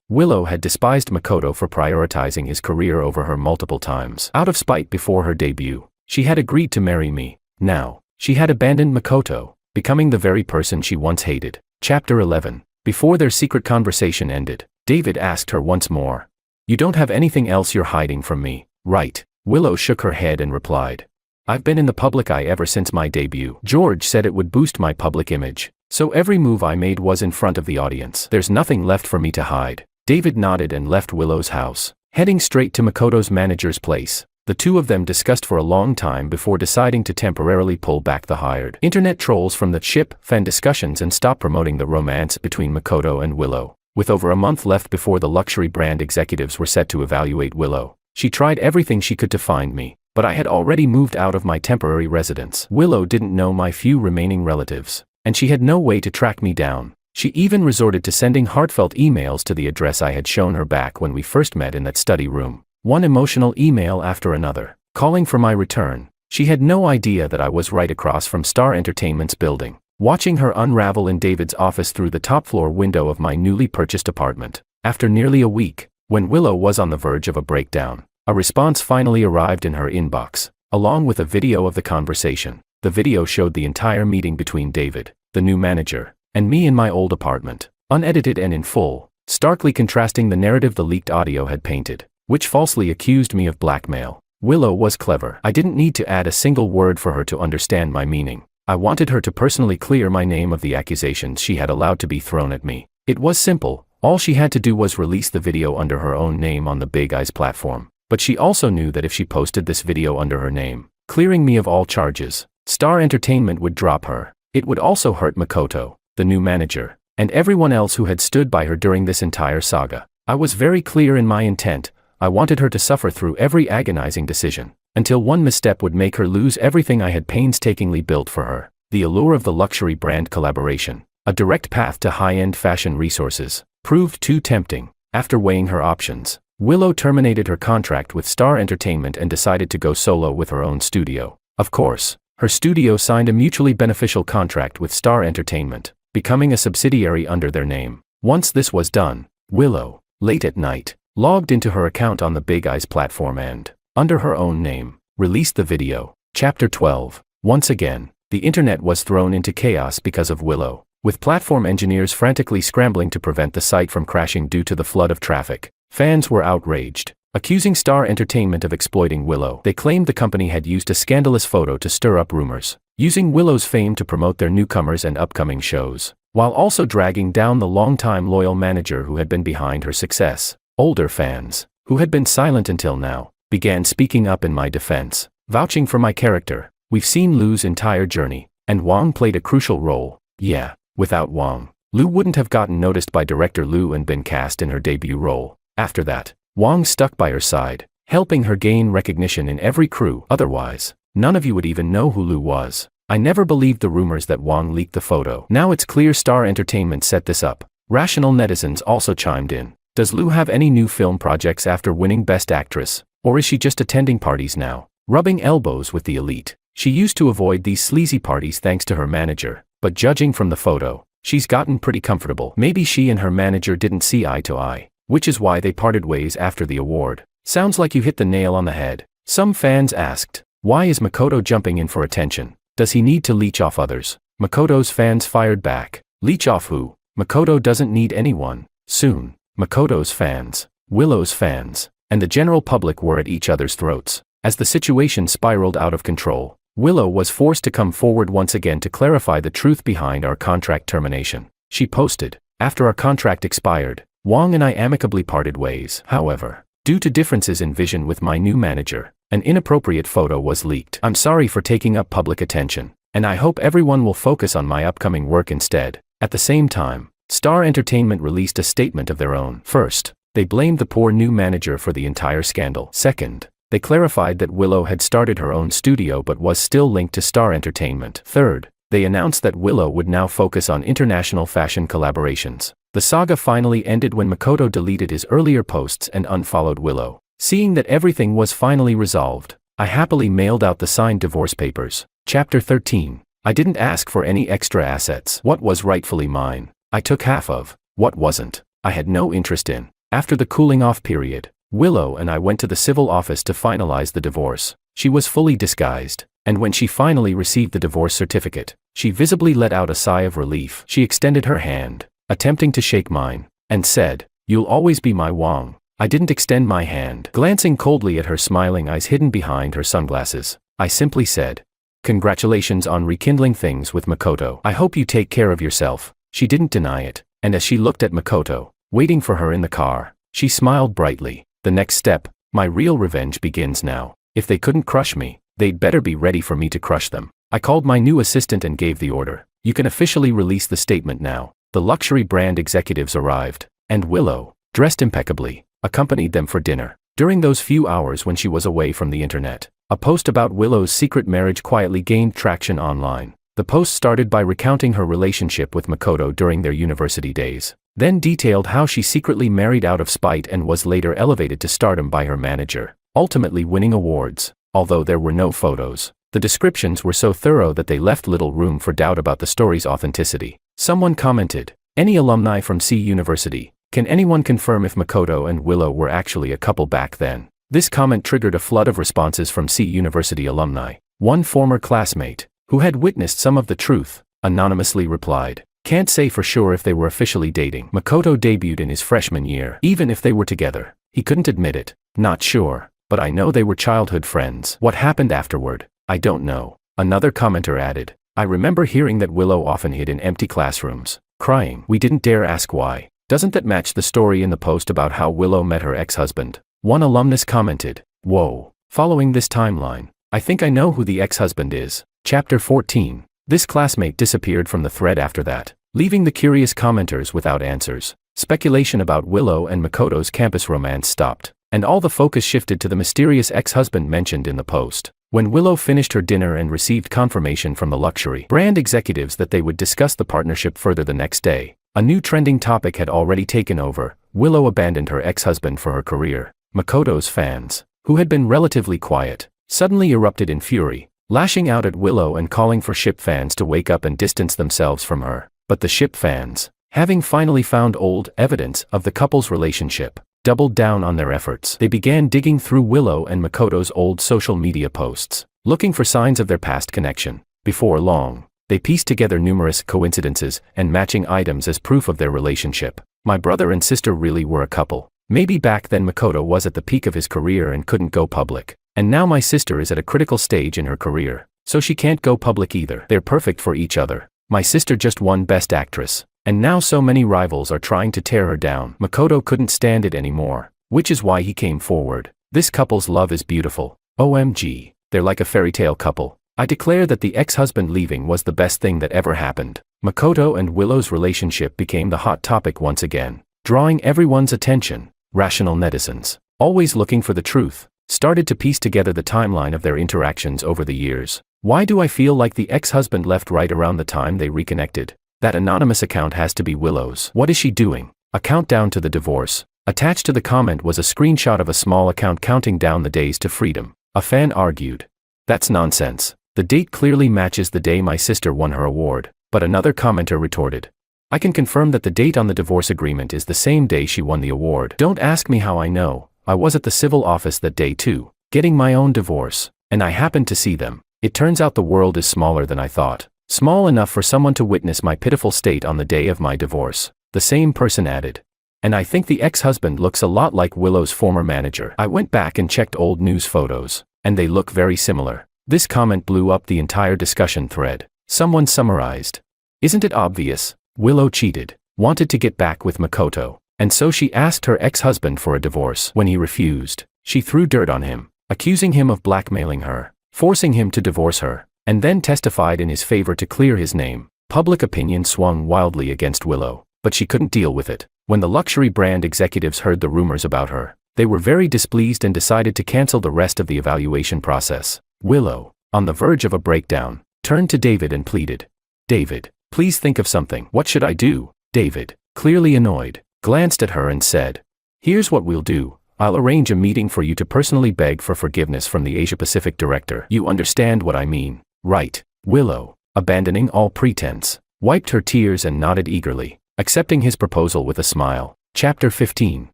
Willow had despised Makoto for prioritizing his career over her multiple times. Out of spite before her debut, she had agreed to marry me. Now, she had abandoned Makoto, becoming the very person she once hated. Chapter 11. Before their secret conversation ended, David asked her once more, "You don't have anything else you're hiding from me, right?" Willow shook her head and replied, "I've been in the public eye ever since my debut. George said it would boost my public image, so every move I made was in front of the audience. There's nothing left for me to hide." David nodded and left Willow's house, heading straight to Makoto's manager's place. The two of them discussed for a long time before deciding to temporarily pull back the hired internet trolls from the ship, fan discussions and stop promoting the romance between Makoto and Willow. With over a month left before the luxury brand executives were set to evaluate Willow, she tried everything she could to find me, but I had already moved out of my temporary residence. Willow didn't know my few remaining relatives, and she had no way to track me down. She even resorted to sending heartfelt emails to the address I had shown her back when we first met in that study room. One emotional email after another, calling for my return. She had no idea that I was right across from Star Entertainment's building, watching her unravel in David's office through the top-floor window of my newly purchased apartment. After nearly a week, when Willow was on the verge of a breakdown, a response finally arrived in her inbox, along with a video of the conversation. The video showed the entire meeting between David, the new manager, and me in my old apartment, unedited and in full, starkly contrasting the narrative the leaked audio had painted, which falsely accused me of blackmail. Willow was clever. I didn't need to add a single word for her to understand my meaning. I wanted her to personally clear my name of the accusations she had allowed to be thrown at me. It was simple. All she had to do was release the video under her own name on the Big Eyes platform. But she also knew that if she posted this video under her name, clearing me of all charges, Star Entertainment would drop her. It would also hurt Makoto, the new manager, and everyone else who had stood by her during this entire saga. I was very clear in my intent. I wanted her to suffer through every agonizing decision, until one misstep would make her lose everything I had painstakingly built for her. The allure of the luxury brand collaboration, a direct path to high-end fashion resources, proved too tempting. After weighing her options, Willow terminated her contract with Star Entertainment and decided to go solo with her own studio. Of course, her studio signed a mutually beneficial contract with Star Entertainment, becoming a subsidiary under their name. Once this was done, Willow, late at night, logged into her account on the Big Eyes platform and, under her own name, released the video. Chapter 12. Once again, the internet was thrown into chaos because of Willow, with platform engineers frantically scrambling to prevent the site from crashing due to the flood of traffic. Fans were outraged, accusing Star Entertainment of exploiting Willow. They claimed the company had used a scandalous photo to stir up rumors, using Willow's fame to promote their newcomers and upcoming shows, while also dragging down the longtime loyal manager who had been behind her success. Older fans, who had been silent until now, began speaking up in my defense, vouching for my character. We've seen Lu's entire journey, and Wang played a crucial role. Yeah, without Wang, Lu wouldn't have gotten noticed by director Lu and been cast in her debut role. After that, Wang stuck by her side, helping her gain recognition in every crew. Otherwise, none of you would even know who Lu was. I never believed the rumors that Wang leaked the photo. Now it's clear Star Entertainment set this up. Rational netizens also chimed in. Does Lu have any new film projects after winning Best Actress, or is she just attending parties now, rubbing elbows with the elite? She used to avoid these sleazy parties thanks to her manager, but judging from the photo, she's gotten pretty comfortable. Maybe she and her manager didn't see eye to eye, which is why they parted ways after the award. Sounds like you hit the nail on the head. Some fans asked, why is Makoto jumping in for attention? Does he need to leech off others? Makoto's fans fired back. Leech off who? Makoto doesn't need anyone. Soon, Makoto's fans, Willow's fans, and the general public were at each other's throats. As the situation spiraled out of control, Willow was forced to come forward once again to clarify the truth behind our contract termination. She posted, after our contract expired, Wang and I amicably parted ways. However, due to differences in vision with my new manager, an inappropriate photo was leaked. I'm sorry for taking up public attention, and I hope everyone will focus on my upcoming work instead. At the same time, Star Entertainment released a statement of their own. First, they blamed the poor new manager for the entire scandal. Second, they clarified that Willow had started her own studio but was still linked to Star Entertainment. Third, they announced that Willow would now focus on international fashion collaborations. The saga finally ended when Makoto deleted his earlier posts and unfollowed Willow. Seeing that everything was finally resolved, I happily mailed out the signed divorce papers. Chapter 13. I didn't ask for any extra assets. What was rightfully mine, I took half of. What wasn't, I had no interest in. After the cooling off period, Willow and I went to the civil office to finalize the divorce. She was fully disguised, and when she finally received the divorce certificate, she visibly let out a sigh of relief. She extended her hand, attempting to shake mine, and said, "You'll always be my Wang." I didn't extend my hand. Glancing coldly at her smiling eyes hidden behind her sunglasses, I simply said, "Congratulations on rekindling things with Makoto. I hope you take care of yourself." She didn't deny it, and as she looked at Makoto, waiting for her in the car, she smiled brightly. The next step, my real revenge begins now. If they couldn't crush me, they'd better be ready for me to crush them. I called my new assistant and gave the order. You can officially release the statement now. The luxury brand executives arrived, and Willow, dressed impeccably, accompanied them for dinner. During those few hours when she was away from the internet, a post about Willow's secret marriage quietly gained traction online. The post started by recounting her relationship with Makoto during their university days, then detailed how she secretly married out of spite and was later elevated to stardom by her manager, ultimately winning awards. Although there were no photos, the descriptions were so thorough that they left little room for doubt about the story's authenticity. Someone commented, "Any alumni from C University, can anyone confirm if Makoto and Willow were actually a couple back then?" This comment triggered a flood of responses from C University alumni. One former classmate, who had witnessed some of the truth, anonymously replied, "Can't say for sure if they were officially dating. Makoto debuted in his freshman year. Even if they were together, he couldn't admit it. Not sure, but I know they were childhood friends. What happened afterward? I don't know. Another commenter added, I remember hearing that Willow often hid in empty classrooms, crying. We didn't dare ask why. Doesn't that match the story in the post about how Willow met her ex-husband? One alumnus commented, whoa. Following this timeline, I think I know who the ex-husband is. Chapter 14. This classmate disappeared from the thread after that, leaving the curious commenters without answers. Speculation about Willow and Makoto's campus romance stopped, and all the focus shifted to the mysterious ex-husband mentioned in the post. When Willow finished her dinner and received confirmation from the luxury brand executives that they would discuss the partnership further the next day, a new trending topic had already taken over. Willow abandoned her ex-husband for her career. Makoto's fans, who had been relatively quiet, suddenly erupted in fury, lashing out at Willow and calling for SHIP fans to wake up and distance themselves from her. But the SHIP fans, having finally found old evidence of the couple's relationship, doubled down on their efforts. They began digging through Willow and Makoto's old social media posts, looking for signs of their past connection. Before long, they pieced together numerous coincidences and matching items as proof of their relationship. My brother and sister really were a couple. Maybe back then Makoto was at the peak of his career and couldn't go public. And now my sister is at a critical stage in her career, so she can't go public either. They're perfect for each other. My sister just won Best Actress, and now so many rivals are trying to tear her down. Makoto couldn't stand it anymore, which is why he came forward. This couple's love is beautiful. OMG, they're like a fairy tale couple. I declare that the ex-husband leaving was the best thing that ever happened. Makoto and Willow's relationship became the hot topic once again, drawing everyone's attention. Rational netizens, always looking for the truth, started to piece together the timeline of their interactions over the years. Why do I feel like the ex-husband left right around the time they reconnected? That anonymous account has to be Willow's. What is she doing? A countdown to the divorce. Attached to the comment was a screenshot of a small account counting down the days to freedom. A fan argued, that's nonsense. The date clearly matches the day my sister won her award. But another commenter retorted, I can confirm that the date on the divorce agreement is the same day she won the award. Don't ask me how I know. I was at the civil office that day too, getting my own divorce, and I happened to see them. It turns out the world is smaller than I thought. Small enough for someone to witness my pitiful state on the day of my divorce. The same person added, and I think the ex-husband looks a lot like Willow's former manager. I went back and checked old news photos, and they look very similar. This comment blew up the entire discussion thread. Someone summarized, isn't it obvious? Willow cheated, wanted to get back with Makoto, and so she asked her ex-husband for a divorce. When he refused, she threw dirt on him, accusing him of blackmailing her, forcing him to divorce her, and then testified in his favor to clear his name. Public opinion swung wildly against Willow, but she couldn't deal with it. When the luxury brand executives heard the rumors about her, they were very displeased and decided to cancel the rest of the evaluation process. Willow, on the verge of a breakdown, turned to David and pleaded, David, please think of something. What should I do? David, clearly annoyed, glanced at her and said, here's what we'll do. I'll arrange a meeting for you to personally beg for forgiveness from the Asia-Pacific director. You understand what I mean, right? Willow, abandoning all pretense, wiped her tears and nodded eagerly, accepting his proposal with a smile. Chapter 15.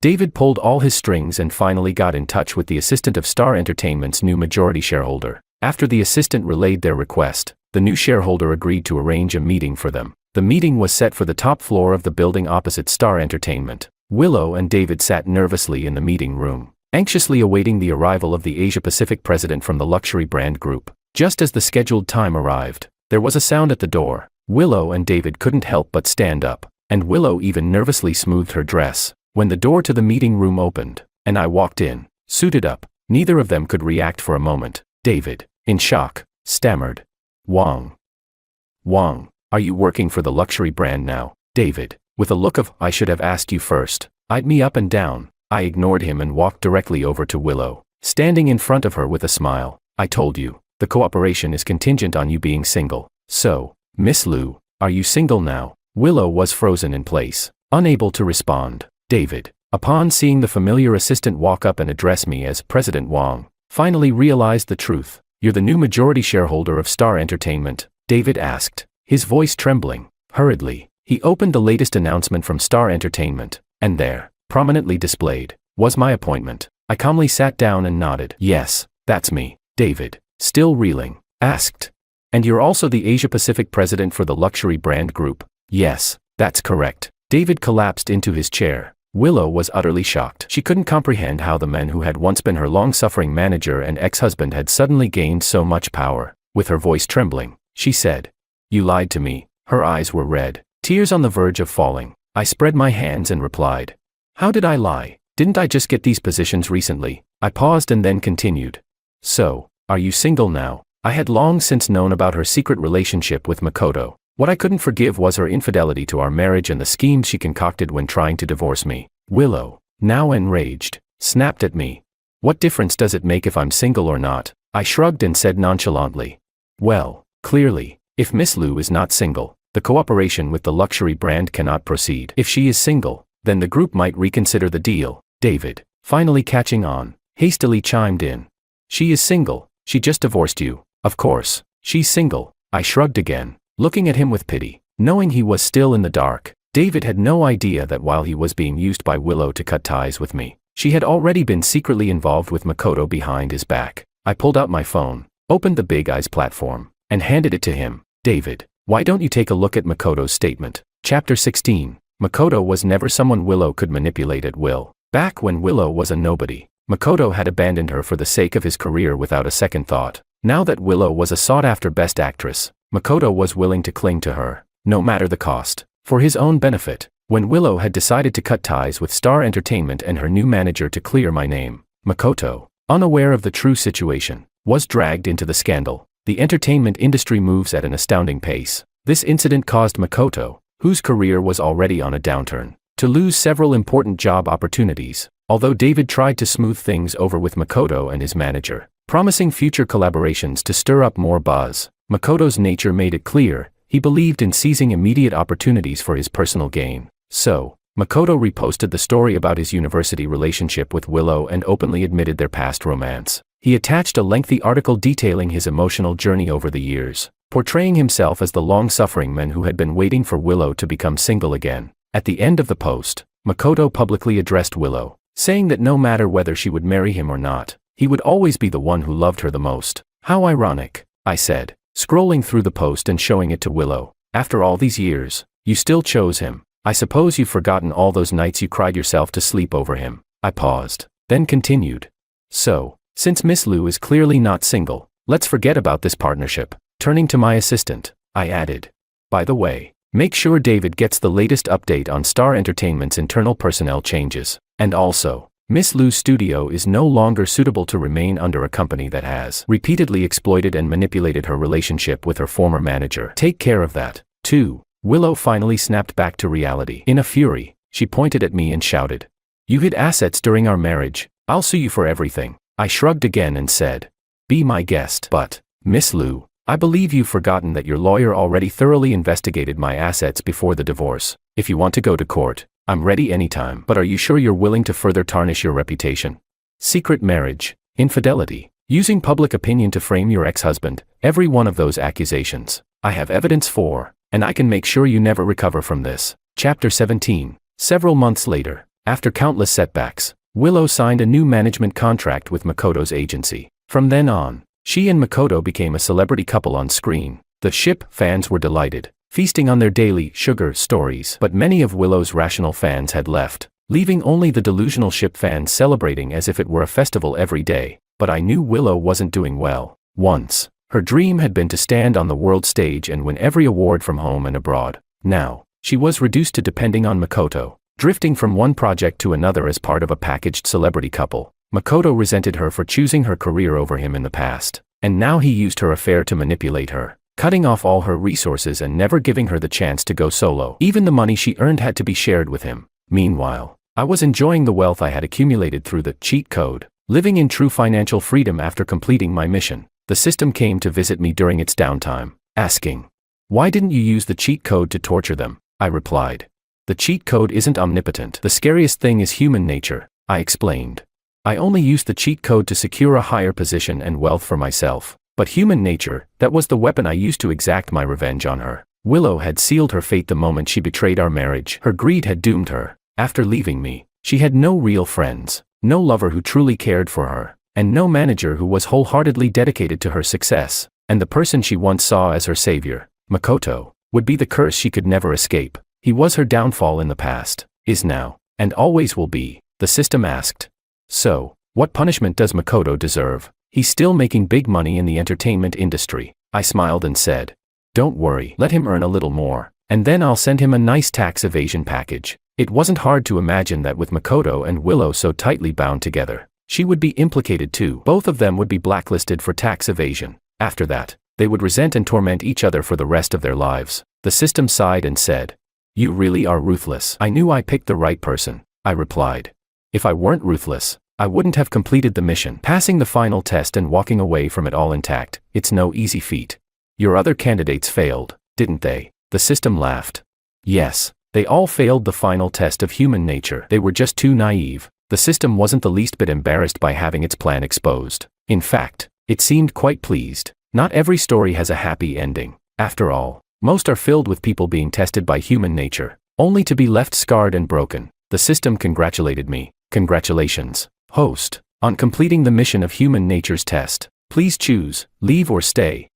David pulled all his strings and finally got in touch with the assistant of Star Entertainment's new majority shareholder. After the assistant relayed their request, the new shareholder agreed to arrange a meeting for them. The meeting was set for the top floor of the building opposite Star Entertainment. Willow and David sat nervously in the meeting room, anxiously awaiting the arrival of the Asia-Pacific president from the luxury brand group. Just as the scheduled time arrived, there was a sound at the door. Willow and David couldn't help but stand up, and Willow even nervously smoothed her dress. When the door to the meeting room opened, and I walked in, suited up, neither of them could react for a moment. David, in shock, stammered, Wang, are you working for the luxury brand now? David, with a look of, I should have asked you first, eyed me up and down. I ignored him and walked directly over to Willow, standing in front of her with a smile. I told you, the cooperation is contingent on you being single. So, Miss Liu, are you single now? Willow was frozen in place, unable to respond. David, upon seeing the familiar assistant walk up and address me as President Wang, finally realized the truth. You're the new majority shareholder of Star Entertainment? David asked, his voice trembling. Hurriedly, he opened the latest announcement from Star Entertainment, and there, prominently displayed, was my appointment. I calmly sat down and nodded. Yes, that's me. David, still reeling, asked, and you're also the Asia-Pacific president for the luxury brand group? Yes, that's correct. David collapsed into his chair, Willow was utterly shocked. She couldn't comprehend how the man who had once been her long-suffering manager and ex-husband had suddenly gained so much power. With her voice trembling, she said, "You lied to me." Her eyes were red, tears on the verge of falling. I spread my hands and replied, "How did I lie? Didn't I just get these positions recently?" I paused and then continued, "So, are you single now?" I had long since known about her secret relationship with Makoto. What I couldn't forgive was her infidelity to our marriage and the schemes she concocted when trying to divorce me. Willow, now enraged, snapped at me. "What difference does it make if I'm single or not?" I shrugged and said nonchalantly, "Well, clearly, if Miss Lu is not single, the cooperation with the luxury brand cannot proceed. If she is single, then the group might reconsider the deal." David, finally catching on, hastily chimed in. "She is single, she just divorced you." "Of course, she's single." I shrugged again, looking at him with pity. Knowing he was still in the dark, David had no idea that while he was being used by Willow to cut ties with me, she had already been secretly involved with Makoto behind his back. I pulled out my phone, opened the Big Eyes platform, and handed it to him. "David, why don't you take a look at Makoto's statement?" Chapter 16. Makoto was never someone Willow could manipulate at will. Back when Willow was a nobody, Makoto had abandoned her for the sake of his career without a second thought. Now that Willow was a sought-after best actress, Makoto was willing to cling to her, no matter the cost, for his own benefit. When Willow had decided to cut ties with Star Entertainment and her new manager to clear my name, Makoto, unaware of the true situation, was dragged into the scandal. The entertainment industry moves at an astounding pace. This incident caused Makoto, whose career was already on a downturn, to lose several important job opportunities. Although David tried to smooth things over with Makoto and his manager, promising future collaborations to stir up more buzz, Makoto's nature made it clear he believed in seizing immediate opportunities for his personal gain. So, Makoto reposted the story about his university relationship with Willow and openly admitted their past romance. He attached a lengthy article detailing his emotional journey over the years, portraying himself as the long-suffering man who had been waiting for Willow to become single again. At the end of the post, Makoto publicly addressed Willow, saying that no matter whether she would marry him or not, he would always be the one who loved her the most. "How ironic," I said, scrolling through the post and showing it to Willow. "After all these years, you still chose him. I suppose you've forgotten all those nights you cried yourself to sleep over him." I paused, then continued. "So, since Miss Lu is clearly not single, let's forget about this partnership." Turning to my assistant, I added, "By the way, make sure David gets the latest update on Star Entertainment's internal personnel changes. And also, Miss Lu's studio is no longer suitable to remain under a company that has repeatedly exploited and manipulated her relationship with her former manager. Take care of that, too." Willow finally snapped back to reality. In a fury, she pointed at me and shouted, "You hid assets during our marriage. I'll sue you for everything." I shrugged again and said, "Be my guest." "But, Miss Lu, I believe you've forgotten that your lawyer already thoroughly investigated my assets before the divorce. If you want to go to court, I'm ready anytime. But are you sure you're willing to further tarnish your reputation? Secret marriage, infidelity, using public opinion to frame your ex-husband, every one of those accusations, I have evidence for, and I can make sure you never recover from this." Chapter 17. Several months later, after countless setbacks, Willow signed a new management contract with Makoto's agency. From then on, she and Makoto became a celebrity couple on screen. The ship fans were delighted, feasting on their daily sugar stories. But many of Willow's rational fans had left, leaving only the delusional ship fans celebrating as if it were a festival every day. But I knew Willow wasn't doing well. Once, her dream had been to stand on the world stage and win every award from home and abroad. Now, she was reduced to depending on Makoto, drifting from one project to another as part of a packaged celebrity couple. Makoto resented her for choosing her career over him in the past, and now he used her affair to manipulate her, cutting off all her resources and never giving her the chance to go solo. Even the money she earned had to be shared with him. Meanwhile, I was enjoying the wealth I had accumulated through the cheat code, living in true financial freedom after completing my mission. The system came to visit me during its downtime, asking, "Why didn't you use the cheat code to torture them?" I replied, "The cheat code isn't omnipotent. The scariest thing is human nature," I explained. "I only used the cheat code to secure a higher position and wealth for myself. But human nature, that was the weapon I used to exact my revenge on her." Willow had sealed her fate the moment she betrayed our marriage. Her greed had doomed her. After leaving me, she had no real friends, no lover who truly cared for her, and no manager who was wholeheartedly dedicated to her success. And the person she once saw as her savior, Makoto, would be the curse she could never escape. He was her downfall in the past, is now, And always will be, the system asked. So, what punishment does Makoto deserve? He's still making big money in the entertainment industry. I smiled and said, don't worry, let him earn a little more, and then I'll send him a nice tax evasion package. It wasn't hard to imagine that with Makoto and Willow so tightly bound together, she would be implicated too. Both of them would be blacklisted for tax evasion. After that, they would resent and torment each other for the rest of their lives. The system sighed and said, you really are ruthless. I knew I picked the right person, I replied. If I weren't ruthless, I wouldn't have completed the mission. Passing the final test and walking away from it all intact, it's no easy feat. Your other candidates failed, didn't they? The system laughed. Yes, they all failed the final test of human nature. They were just too naive. The system wasn't the least bit embarrassed by having its plan exposed. In fact, it seemed quite pleased. Not every story has a happy ending. After all, most are filled with people being tested by human nature, only to be left scarred and broken. The system congratulated me. Congratulations, host, on completing the mission of human nature's test. Please choose, leave or stay.